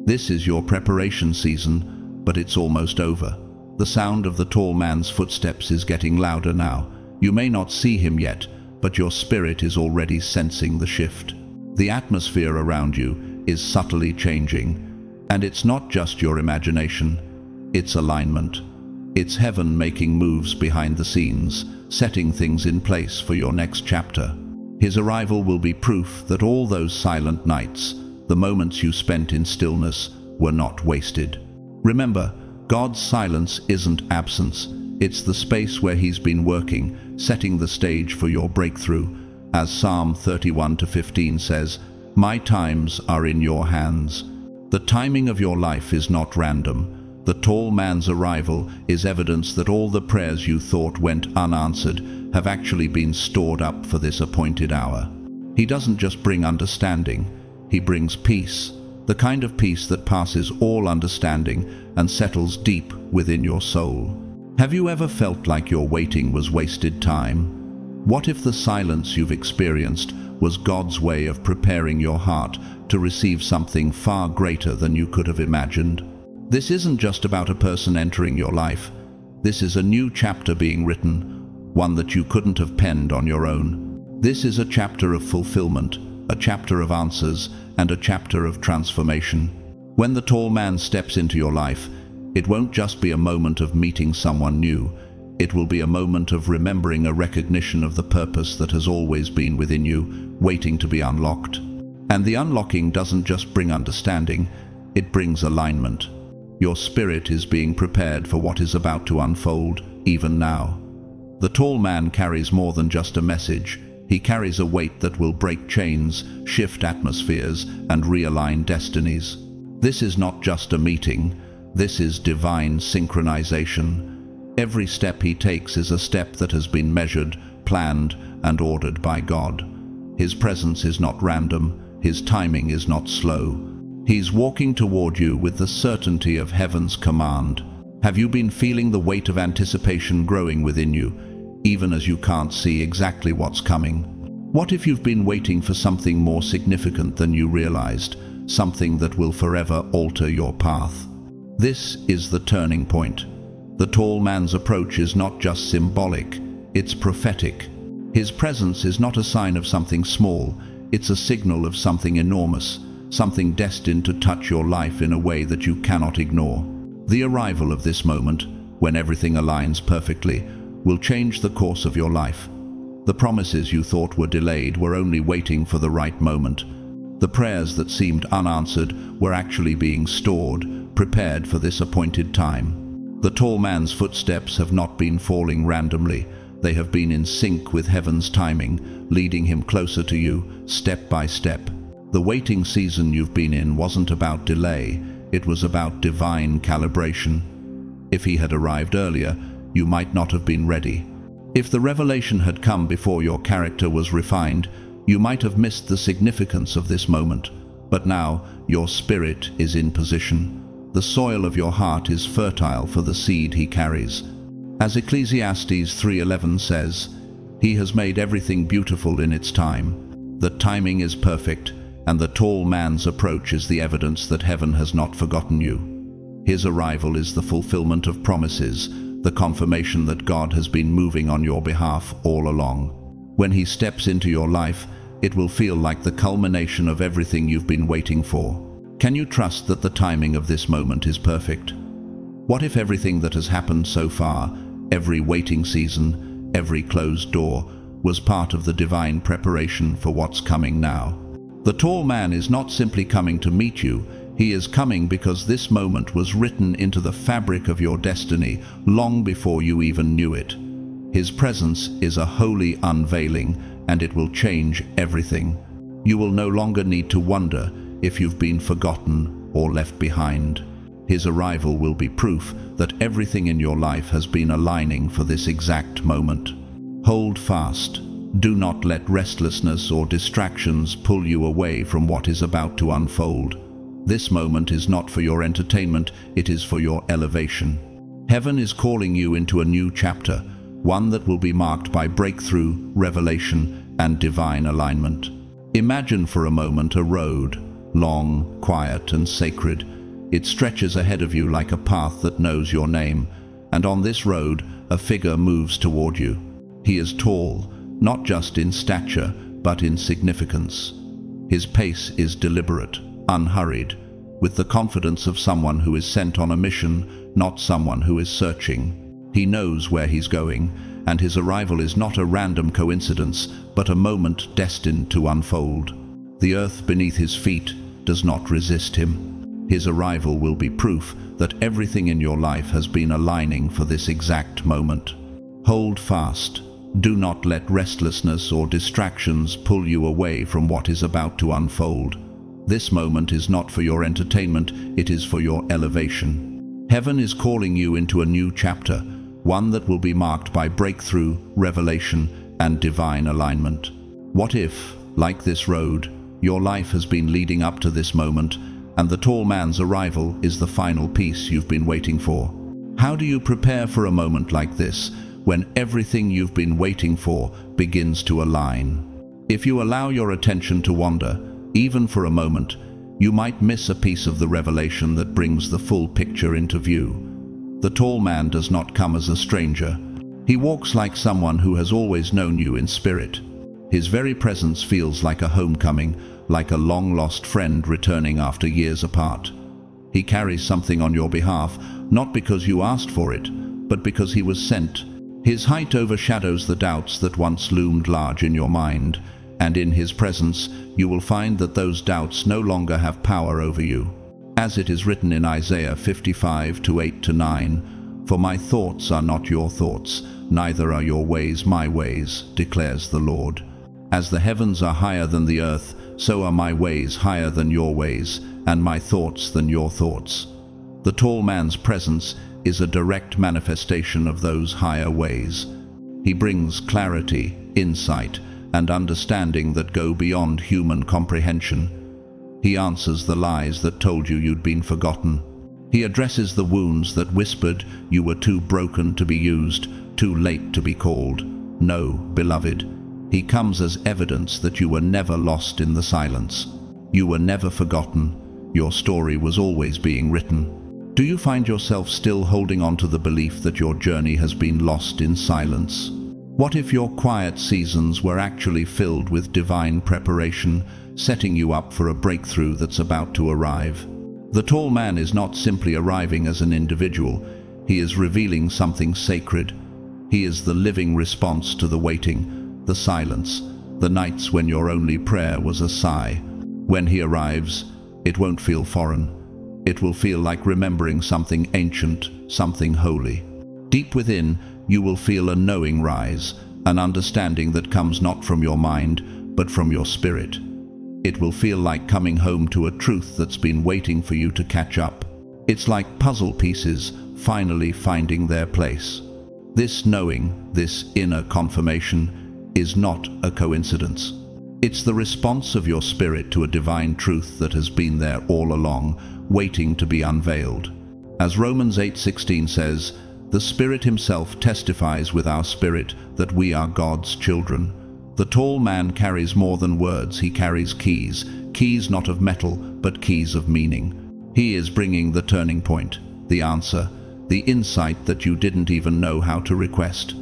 This is your preparation season, but it's almost over. The sound of the tall man's footsteps is getting louder now. You may not see him yet, but your spirit is already sensing the shift. The atmosphere around you is subtly changing, and it's not just your imagination, it's alignment. It's heaven making moves behind the scenes, setting things in place for your next chapter. His arrival will be proof that all those silent nights, the moments you spent in stillness, were not wasted. Remember, God's silence isn't absence. It's the space where He's been working, setting the stage for your breakthrough. As Psalm 31:15 says, "My times are in your hands." The timing of your life is not random. The tall man's arrival is evidence that all the prayers you thought went unanswered have actually been stored up for this appointed hour. He doesn't just bring understanding, He brings peace, the kind of peace that passes all understanding and settles deep within your soul. Have you ever felt like your waiting was wasted time? What if the silence you've experienced was God's way of preparing your heart to receive something far greater than you could have imagined? This isn't just about a person entering your life. This is a new chapter being written, one that you couldn't have penned on your own. This is a chapter of fulfillment, a chapter of answers, and a chapter of transformation. When the tall man steps into your life, it won't just be a moment of meeting someone new. It will be a moment of remembering a recognition of the purpose that has always been within you, waiting to be unlocked. And the unlocking doesn't just bring understanding, it brings alignment. Your spirit is being prepared for what is about to unfold, even now. The tall man carries more than just a message. He carries a weight that will break chains, shift atmospheres, and realign destinies. This is not just a meeting. This is divine synchronization. Every step he takes is a step that has been measured, planned, and ordered by God. His presence is not random. His timing is not slow. He's walking toward you with the certainty of heaven's command. Have you been feeling the weight of anticipation growing within you, even as you can't see exactly what's coming? What if you've been waiting for something more significant than you realized, something that will forever alter your path? This is the turning point. The tall man's approach is not just symbolic, it's prophetic. His presence is not a sign of something small, it's a signal of something enormous, something destined to touch your life in a way that you cannot ignore. The arrival of this moment, when everything aligns perfectly, will change the course of your life. The promises you thought were delayed were only waiting for the right moment. The prayers that seemed unanswered were actually being stored, prepared for this appointed time. The tall man's footsteps have not been falling randomly. They have been in sync with heaven's timing, leading him closer to you, step by step. The waiting season you've been in wasn't about delay, it was about divine calibration. If he had arrived earlier, you might not have been ready. If the revelation had come before your character was refined, you might have missed the significance of this moment. But now, your spirit is in position. The soil of your heart is fertile for the seed he carries. As Ecclesiastes 3:11 says, "He has made everything beautiful in its time." The timing is perfect. and the tall man's approach is the evidence that heaven has not forgotten you. His arrival is the fulfillment of promises, the confirmation that God has been moving on your behalf all along. When he steps into your life, it will feel like the culmination of everything you've been waiting for. Can you trust that the timing of this moment is perfect? What if everything that has happened so far, every waiting season, every closed door, was part of the divine preparation for what's coming now? The tall man is not simply coming to meet you, he is coming because this moment was written into the fabric of your destiny long before you even knew it. His presence is a holy unveiling, and it will change everything. You will no longer need to wonder if you've been forgotten or left behind. His arrival will be proof that everything in your life has been aligning for this exact moment. Hold fast. Do not let restlessness or distractions pull you away from what is about to unfold. This moment is not for your entertainment, it is for your elevation. Heaven is calling you into a new chapter, one that will be marked by breakthrough, revelation, and divine alignment. Imagine for a moment a road, long, quiet, and sacred. It stretches ahead of you like a path that knows your name, and on this road, a figure moves toward you. He is tall, not just in stature, but in significance. His pace is deliberate, unhurried, with the confidence of someone who is sent on a mission, not someone who is searching. He knows where he's going, and his arrival is not a random coincidence, but a moment destined to unfold. The earth beneath his feet does not resist him. His arrival will be proof that everything in your life has been aligning for this exact moment. Hold fast. Do not let restlessness or distractions pull you away from what is about to unfold. This moment is not for your entertainment, it is for your elevation. Heaven is calling you into a new chapter, one that will be marked by breakthrough, revelation, and divine alignment. What if, like this road, your life has been leading up to this moment, and the tall man's arrival is the final piece you've been waiting for? How do you prepare for a moment like this, when everything you've been waiting for begins to align? If you allow your attention to wander, even for a moment, you might miss a piece of the revelation that brings the full picture into view. The tall man does not come as a stranger. He walks like someone who has always known you in spirit. His very presence feels like a homecoming, like a long-lost friend returning after years apart. He carries something on your behalf, not because you asked for it, but because he was sent. His height overshadows the doubts that once loomed large in your mind, and in his presence you will find that those doubts no longer have power over you. As it is written in Isaiah 55:8-9, "For my thoughts are not your thoughts, neither are your ways my ways, declares the Lord. As the heavens are higher than the earth, so are my ways higher than your ways, and my thoughts than your thoughts." The tall man's presence is a direct manifestation of those higher ways. He brings clarity, insight, and understanding that go beyond human comprehension. He answers the lies that told you you'd been forgotten. He addresses the wounds that whispered you were too broken to be used, too late to be called. No, beloved, he comes as evidence that you were never lost in the silence. You were never forgotten. Your story was always being written. Do you find yourself still holding on to the belief that your journey has been lost in silence? What if your quiet seasons were actually filled with divine preparation, setting you up for a breakthrough that's about to arrive? The tall man is not simply arriving as an individual, he is revealing something sacred. He is the living response to the waiting, the silence, the nights when your only prayer was a sigh. When he arrives, it won't feel foreign. It will feel like remembering something ancient, something holy. Deep within, you will feel a knowing rise, an understanding that comes not from your mind, but from your spirit. It will feel like coming home to a truth that's been waiting for you to catch up. It's like puzzle pieces finally finding their place. This knowing, this inner confirmation, is not a coincidence. It's the response of your spirit to a divine truth that has been there all along, waiting to be unveiled. As Romans 8:16 says, "The Spirit himself testifies with our spirit that we are God's children." The tall man carries more than words, he carries keys, keys not of metal, but keys of meaning. He is bringing the turning point, the answer, the insight that you didn't even know how to request.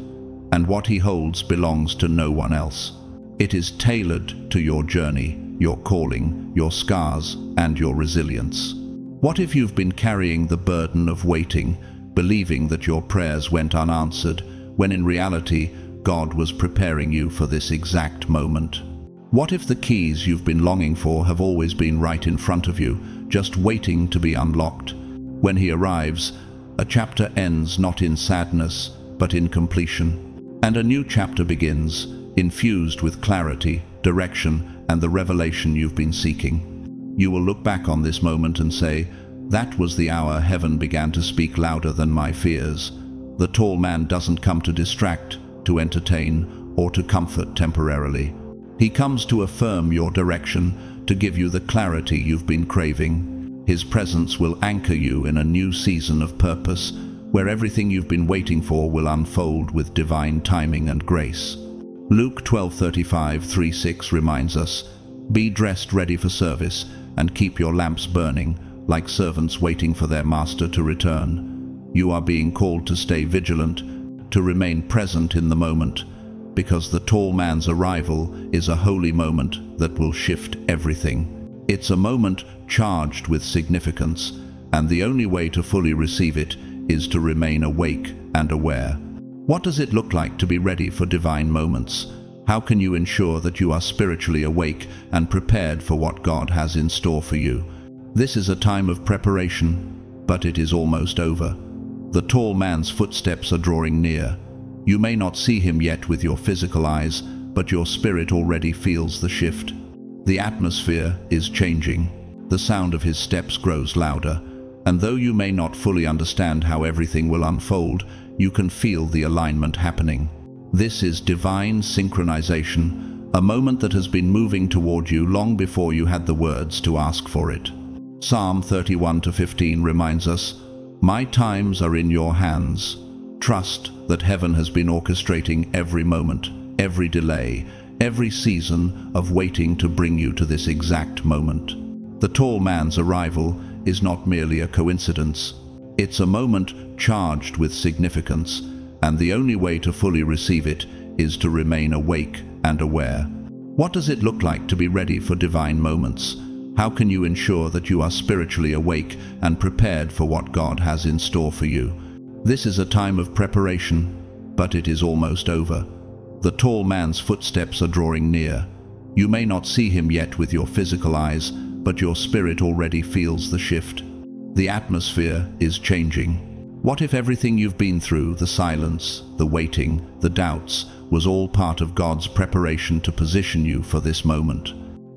And what he holds belongs to no one else. It is tailored to your journey, your calling, your scars, and your resilience. What if you've been carrying the burden of waiting, believing that your prayers went unanswered, when in reality, God was preparing you for this exact moment? What if the keys you've been longing for have always been right in front of you, just waiting to be unlocked? When he arrives, a chapter ends not in sadness, but in completion. And a new chapter begins, infused with clarity, direction, and the revelation you've been seeking. You will look back on this moment and say, "That was the hour heaven began to speak louder than my fears." The tall man doesn't come to distract, to entertain, or to comfort temporarily. He comes to affirm your direction, to give you the clarity you've been craving. His presence will anchor you in a new season of purpose, where everything you've been waiting for will unfold with divine timing and grace. Luke 12:35-36 reminds us, "Be dressed ready for service, and keep your lamps burning, like servants waiting for their master to return." You are being called to stay vigilant, to remain present in the moment, because the tall man's arrival is a holy moment that will shift everything. It's a moment charged with significance, and the only way to fully receive it is to remain awake and aware. What does it look like to be ready for divine moments? How can you ensure that you are spiritually awake and prepared for what God has in store for you? This is a time of preparation, but it is almost over. The tall man's footsteps are drawing near. You may not see him yet with your physical eyes, but your spirit already feels the shift. The atmosphere is changing. The sound of his steps grows louder, and though you may not fully understand how everything will unfold, you can feel the alignment happening. This is divine synchronization, a moment that has been moving toward you long before you had the words to ask for it. Psalm 31:15 reminds us, "My times are in your hands." Trust that heaven has been orchestrating every moment, every delay, every season of waiting to bring you to this exact moment. The tall man's arrival is not merely a coincidence. It's a moment charged with significance, and the only way to fully receive it is to remain awake and aware. What does it look like to be ready for divine moments? How can you ensure that you are spiritually awake and prepared for what God has in store for you? This is a time of preparation, but it is almost over. The tall man's footsteps are drawing near. You may not see him yet with your physical eyes, but your spirit already feels the shift. The atmosphere is changing. What if everything you've been through, the silence, the waiting, the doubts, was all part of God's preparation to position you for this moment?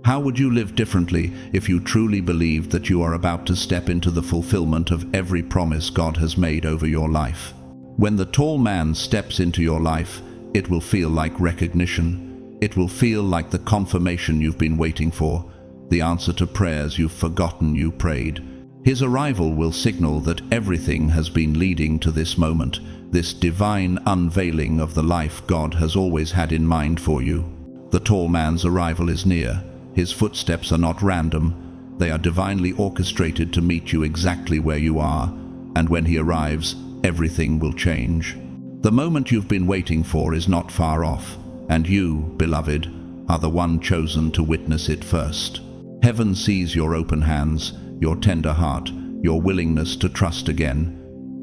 How would you live differently if you truly believed that you are about to step into the fulfillment of every promise God has made over your life? When the tall man steps into your life, it will feel like recognition. It will feel like the confirmation you've been waiting for, the answer to prayers you've forgotten you prayed. His arrival will signal that everything has been leading to this moment, this divine unveiling of the life God has always had in mind for you. The tall man's arrival is near. His footsteps are not random. They are divinely orchestrated to meet you exactly where you are, and when he arrives, everything will change. The moment you've been waiting for is not far off, and you, beloved, are the one chosen to witness it first. Heaven sees your open hands, your tender heart, your willingness to trust again.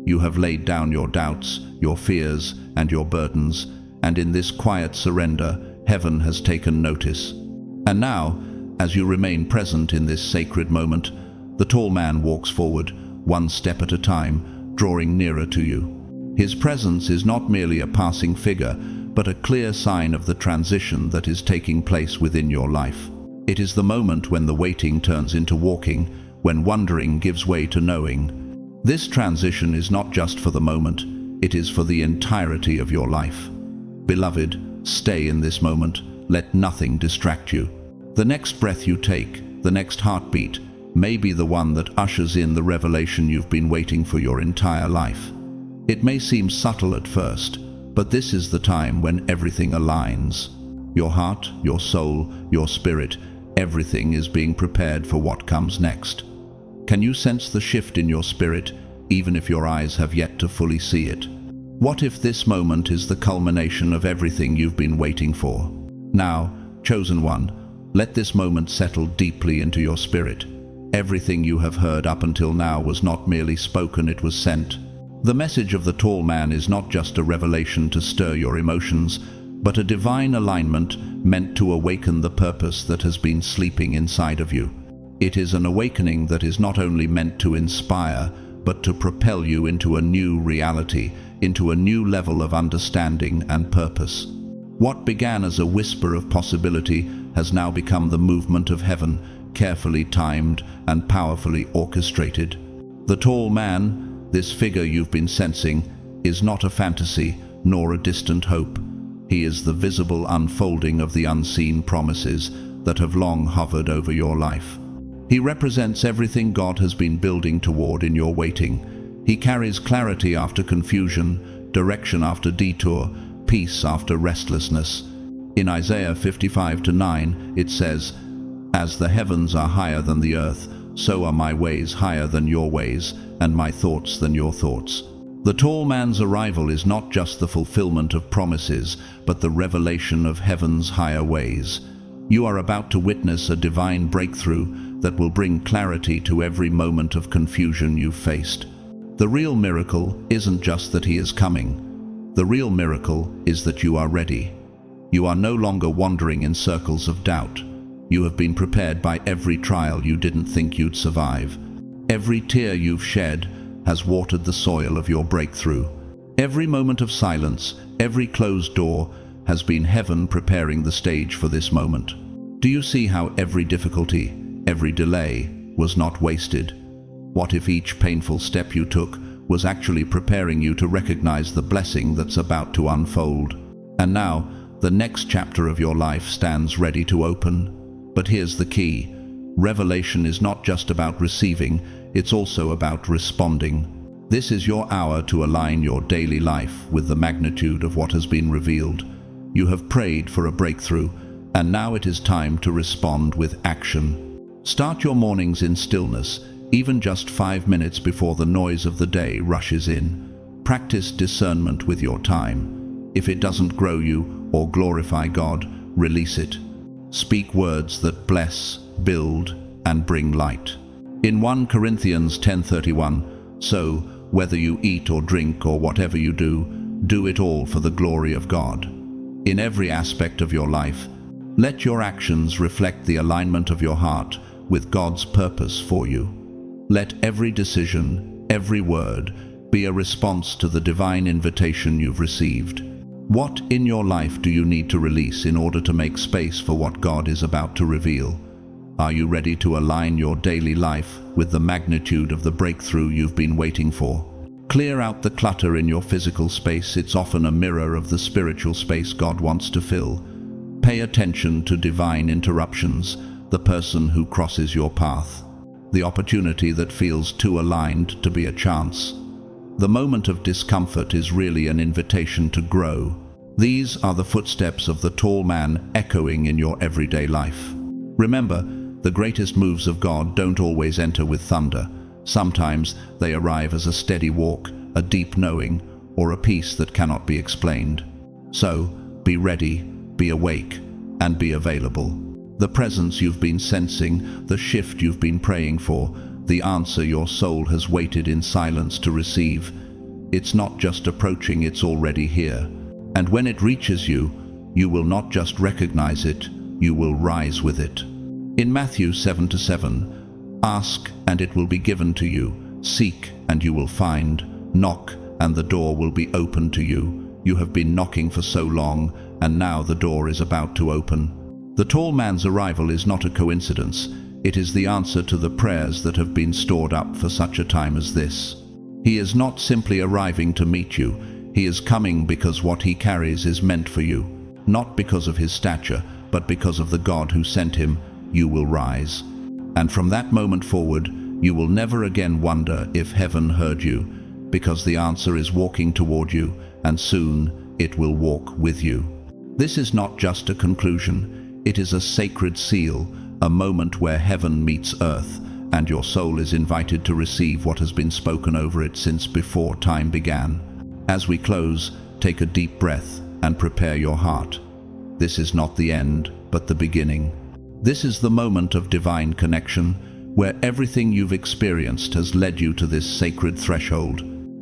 You have laid down your doubts, your fears, and your burdens, and in this quiet surrender, heaven has taken notice. And now, as you remain present in this sacred moment, the tall man walks forward, one step at a time, drawing nearer to you. His presence is not merely a passing figure, but a clear sign of the transition that is taking place within your life. It is the moment when the waiting turns into walking, when wondering gives way to knowing. This transition is not just for the moment, it is for the entirety of your life. Beloved, stay in this moment. Let nothing distract you. The next breath you take, the next heartbeat, may be the one that ushers in the revelation you've been waiting for your entire life. It may seem subtle at first, but this is the time when everything aligns. Your heart, your soul, your spirit, Everything is being prepared for what comes next. Can you sense the shift in your spirit, even if your eyes have yet to fully see it? What if this moment is the culmination of everything you've been waiting for? Now, chosen one, let this moment settle deeply into your spirit. Everything you have heard up until now was not merely spoken, it was sent. The message of the tall man is not just a revelation to stir your emotions, but a divine alignment meant to awaken the purpose that has been sleeping inside of you. It is an awakening that is not only meant to inspire, but to propel you into a new reality, into a new level of understanding and purpose. What began as a whisper of possibility has now become the movement of heaven, carefully timed and powerfully orchestrated. The tall man, this figure you've been sensing, is not a fantasy nor a distant hope. He is the visible unfolding of the unseen promises that have long hovered over your life. He represents everything God has been building toward in your waiting. He carries clarity after confusion, direction after detour, peace after restlessness. In Isaiah 55:9, it says, "As the heavens are higher than the earth, so are my ways higher than your ways, and my thoughts than your thoughts." The tall man's arrival is not just the fulfillment of promises, but the revelation of heaven's higher ways. You are about to witness a divine breakthrough that will bring clarity to every moment of confusion you've faced. The real miracle isn't just that he is coming. The real miracle is that you are ready. You are no longer wandering in circles of doubt. You have been prepared by every trial you didn't think you'd survive. Every tear you've shed has watered the soil of your breakthrough. Every moment of silence, every closed door, has been heaven preparing the stage for this moment. Do you see how every difficulty, every delay, was not wasted? What if each painful step you took was actually preparing you to recognize the blessing that's about to unfold? And now, the next chapter of your life stands ready to open. But here's the key. Revelation is not just about receiving, it's also about responding. This is your hour to align your daily life with the magnitude of what has been revealed. You have prayed for a breakthrough, and now it is time to respond with action. Start your mornings in stillness, even just 5 minutes before the noise of the day rushes in. Practice discernment with your time. If it doesn't grow you or glorify God, release it. Speak words that bless, build, and bring light. In 1 Corinthians 10:31, "So, whether you eat or drink or whatever you do, do it all for the glory of God." In every aspect of your life, let your actions reflect the alignment of your heart with God's purpose for you. Let every decision, every word, be a response to the divine invitation you've received. What in your life do you need to release in order to make space for what God is about to reveal? Are you ready to align your daily life with the magnitude of the breakthrough you've been waiting for? Clear out the clutter in your physical space. It's often a mirror of the spiritual space God wants to fill. Pay attention to divine interruptions, the person who crosses your path, the opportunity that feels too aligned to be a chance. The moment of discomfort is really an invitation to grow. These are the footsteps of the tall man echoing in your everyday life. Remember, the greatest moves of God don't always enter with thunder. Sometimes they arrive as a steady walk, a deep knowing, or a peace that cannot be explained. So, be ready, be awake, and be available. The presence you've been sensing, the shift you've been praying for, the answer your soul has waited in silence to receive. It's not just approaching, it's already here. And when it reaches you, you will not just recognize it, you will rise with it. In Matthew 7:7, "Ask, and it will be given to you. Seek, and you will find. Knock, and the door will be opened to you. You have been knocking for so long, and now the door is about to open." The tall man's arrival is not a coincidence. It is the answer to the prayers that have been stored up for such a time as this. He is not simply arriving to meet you. He is coming because what he carries is meant for you. Not because of his stature, but because of the God who sent him. You will rise. And from that moment forward, you will never again wonder if heaven heard you, because the answer is walking toward you, and soon it will walk with you. This is not just a conclusion. It is a sacred seal, a moment where heaven meets earth, and your soul is invited to receive what has been spoken over it since before time began. As we close, take a deep breath and prepare your heart. This is not the end, but the beginning. This is the moment of divine connection, where everything you've experienced has led you to this sacred threshold.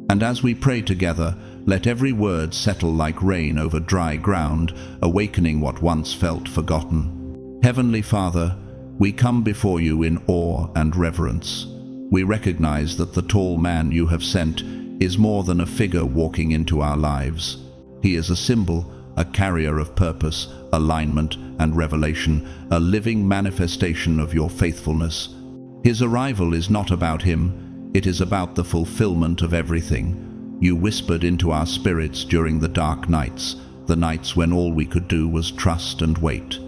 And as we pray together, let every word settle like rain over dry ground, awakening what once felt forgotten. Heavenly Father, we come before you in awe and reverence. We recognize that the tall man you have sent is more than a figure walking into our lives. He is a symbol, a carrier of purpose, alignment, and revelation, a living manifestation of your faithfulness. His arrival is not about him, it is about the fulfillment of everything you whispered into our spirits during the dark nights, the nights when all we could do was trust and wait.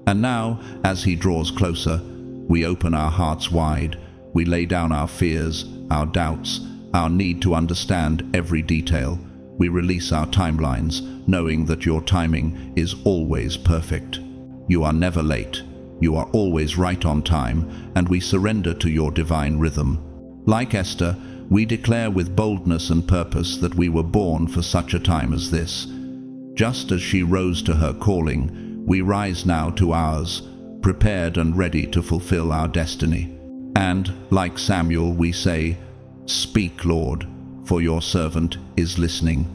And now, as he draws closer, we open our hearts wide. We lay down our fears, our doubts, our need to understand every detail. We release our timelines, knowing that your timing is always perfect. You are never late. You are always right on time, and we surrender to your divine rhythm. Like Esther, we declare with boldness and purpose that we were born for such a time as this. Just as she rose to her calling, we rise now to ours, prepared and ready to fulfill our destiny. And, like Samuel, we say, "Speak, Lord, for your servant is listening."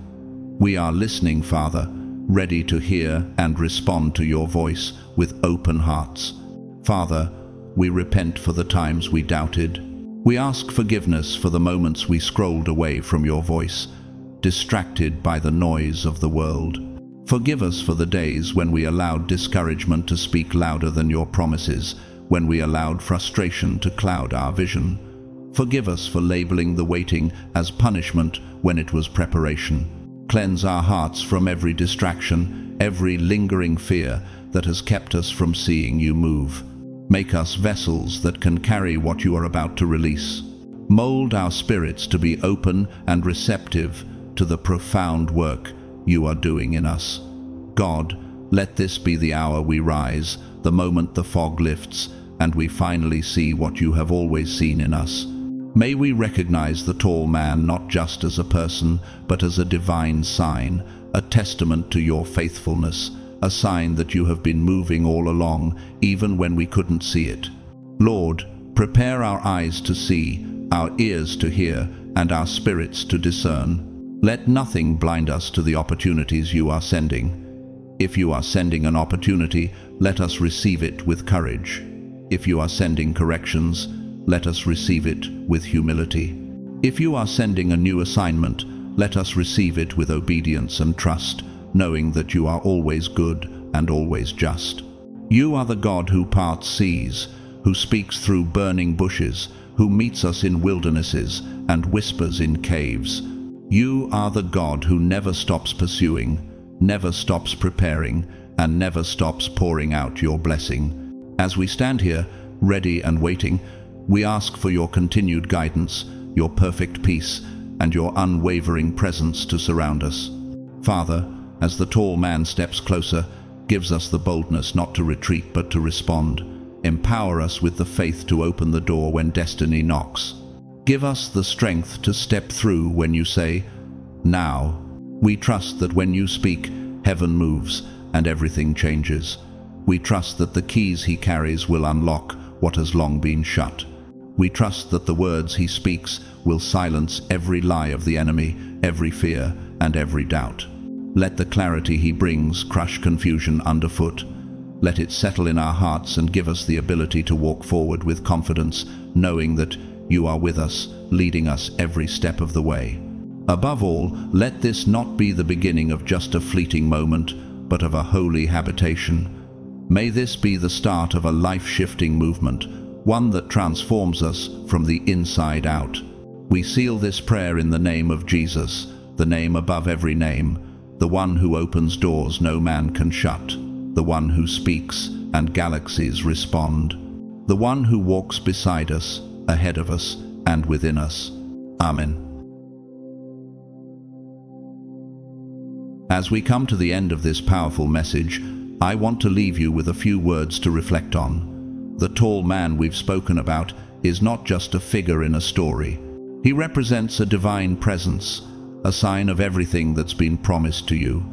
We are listening, Father, ready to hear and respond to your voice with open hearts. Father, we repent for the times we doubted. We ask forgiveness for the moments we scrolled away from your voice, distracted by the noise of the world. Forgive us for the days when we allowed discouragement to speak louder than your promises, when we allowed frustration to cloud our vision. Forgive us for labeling the waiting as punishment when it was preparation. Cleanse our hearts from every distraction, every lingering fear that has kept us from seeing you move. Make us vessels that can carry what you are about to release. Mold our spirits to be open and receptive to the profound work you are doing in us. God, let this be the hour we rise, the moment the fog lifts, and we finally see what you have always seen in us. May we recognize the tall man not just as a person, but as a divine sign, a testament to your faithfulness, a sign that you have been moving all along, even when we couldn't see it. Lord, prepare our eyes to see, our ears to hear, and our spirits to discern. Let nothing blind us to the opportunities you are sending. If you are sending an opportunity, let us receive it with courage. If you are sending corrections, let us receive it with humility. If you are sending a new assignment, let us receive it with obedience and trust, knowing that you are always good and always just. You are the God who parts seas, who speaks through burning bushes, who meets us in wildernesses and whispers in caves. You are the God who never stops pursuing, never stops preparing, and never stops pouring out your blessing. As we stand here, ready and waiting, we ask for your continued guidance, your perfect peace, and your unwavering presence to surround us. Father, as the tall man steps closer, gives us the boldness not to retreat but to respond. Empower us with the faith to open the door when destiny knocks. Give us the strength to step through when you say, "Now." We trust that when you speak, heaven moves and everything changes. We trust that the keys he carries will unlock what has long been shut. We trust that the words he speaks will silence every lie of the enemy, every fear, and every doubt. Let the clarity he brings crush confusion underfoot. Let it settle in our hearts and give us the ability to walk forward with confidence, knowing that you are with us, leading us every step of the way. Above all, let this not be the beginning of just a fleeting moment, but of a holy habitation. May this be the start of a life-shifting movement, one that transforms us from the inside out. We seal this prayer in the name of Jesus, the name above every name, the one who opens doors no man can shut, the one who speaks and galaxies respond, the one who walks beside us, ahead of us, and within us. Amen. As we come to the end of this powerful message, I want to leave you with a few words to reflect on. The tall man we've spoken about is not just a figure in a story. He represents a divine presence, a sign of everything that's been promised to you.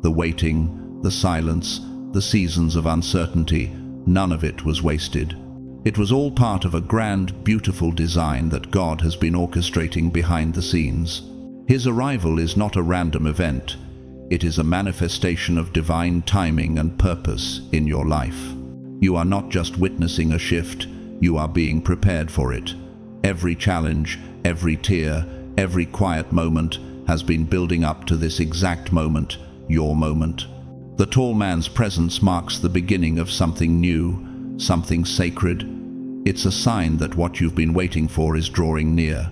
The waiting, the silence, the seasons of uncertainty, none of it was wasted. It was all part of a grand, beautiful design that God has been orchestrating behind the scenes. His arrival is not a random event. It is a manifestation of divine timing and purpose in your life. You are not just witnessing a shift, you are being prepared for it. Every challenge, every tear, every quiet moment has been building up to this exact moment, your moment. The tall man's presence marks the beginning of something new, something sacred. It's a sign that what you've been waiting for is drawing near.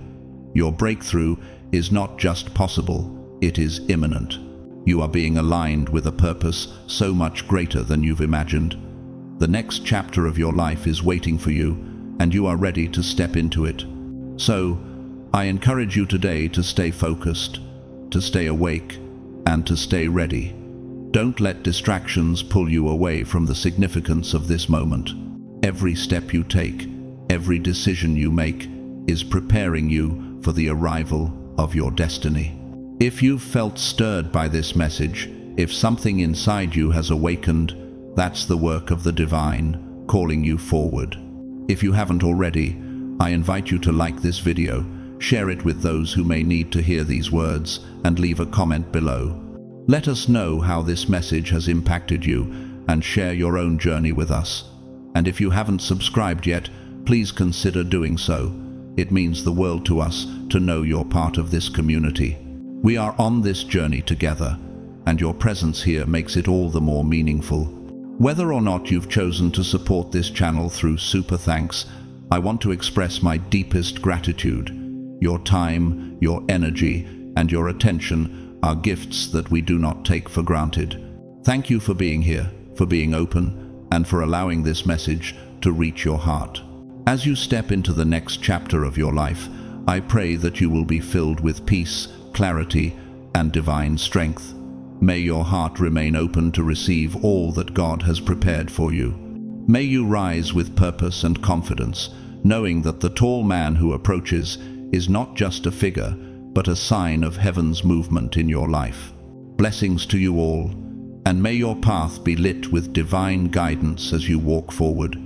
Your breakthrough is not just possible, it is imminent. You are being aligned with a purpose so much greater than you've imagined. The next chapter of your life is waiting for you, and you are ready to step into it. So, I encourage you today to stay focused, to stay awake, and to stay ready. Don't let distractions pull you away from the significance of this moment. Every step you take, every decision you make, is preparing you for the arrival of your destiny. If you've felt stirred by this message, if something inside you has awakened, that's the work of the divine, calling you forward. If you haven't already, I invite you to like this video, share it with those who may need to hear these words, and leave a comment below. Let us know how this message has impacted you, and share your own journey with us. And if you haven't subscribed yet, please consider doing so. It means the world to us to know you're part of this community. We are on this journey together, and your presence here makes it all the more meaningful. Whether or not you've chosen to support this channel through Super Thanks, I want to express my deepest gratitude. Your time, your energy, and your attention are gifts that we do not take for granted. Thank you for being here, for being open, and for allowing this message to reach your heart. As you step into the next chapter of your life, I pray that you will be filled with peace, clarity, and divine strength. May your heart remain open to receive all that God has prepared for you. May you rise with purpose and confidence, knowing that the tall man who approaches is not just a figure, but a sign of heaven's movement in your life. Blessings to you all, and may your path be lit with divine guidance as you walk forward.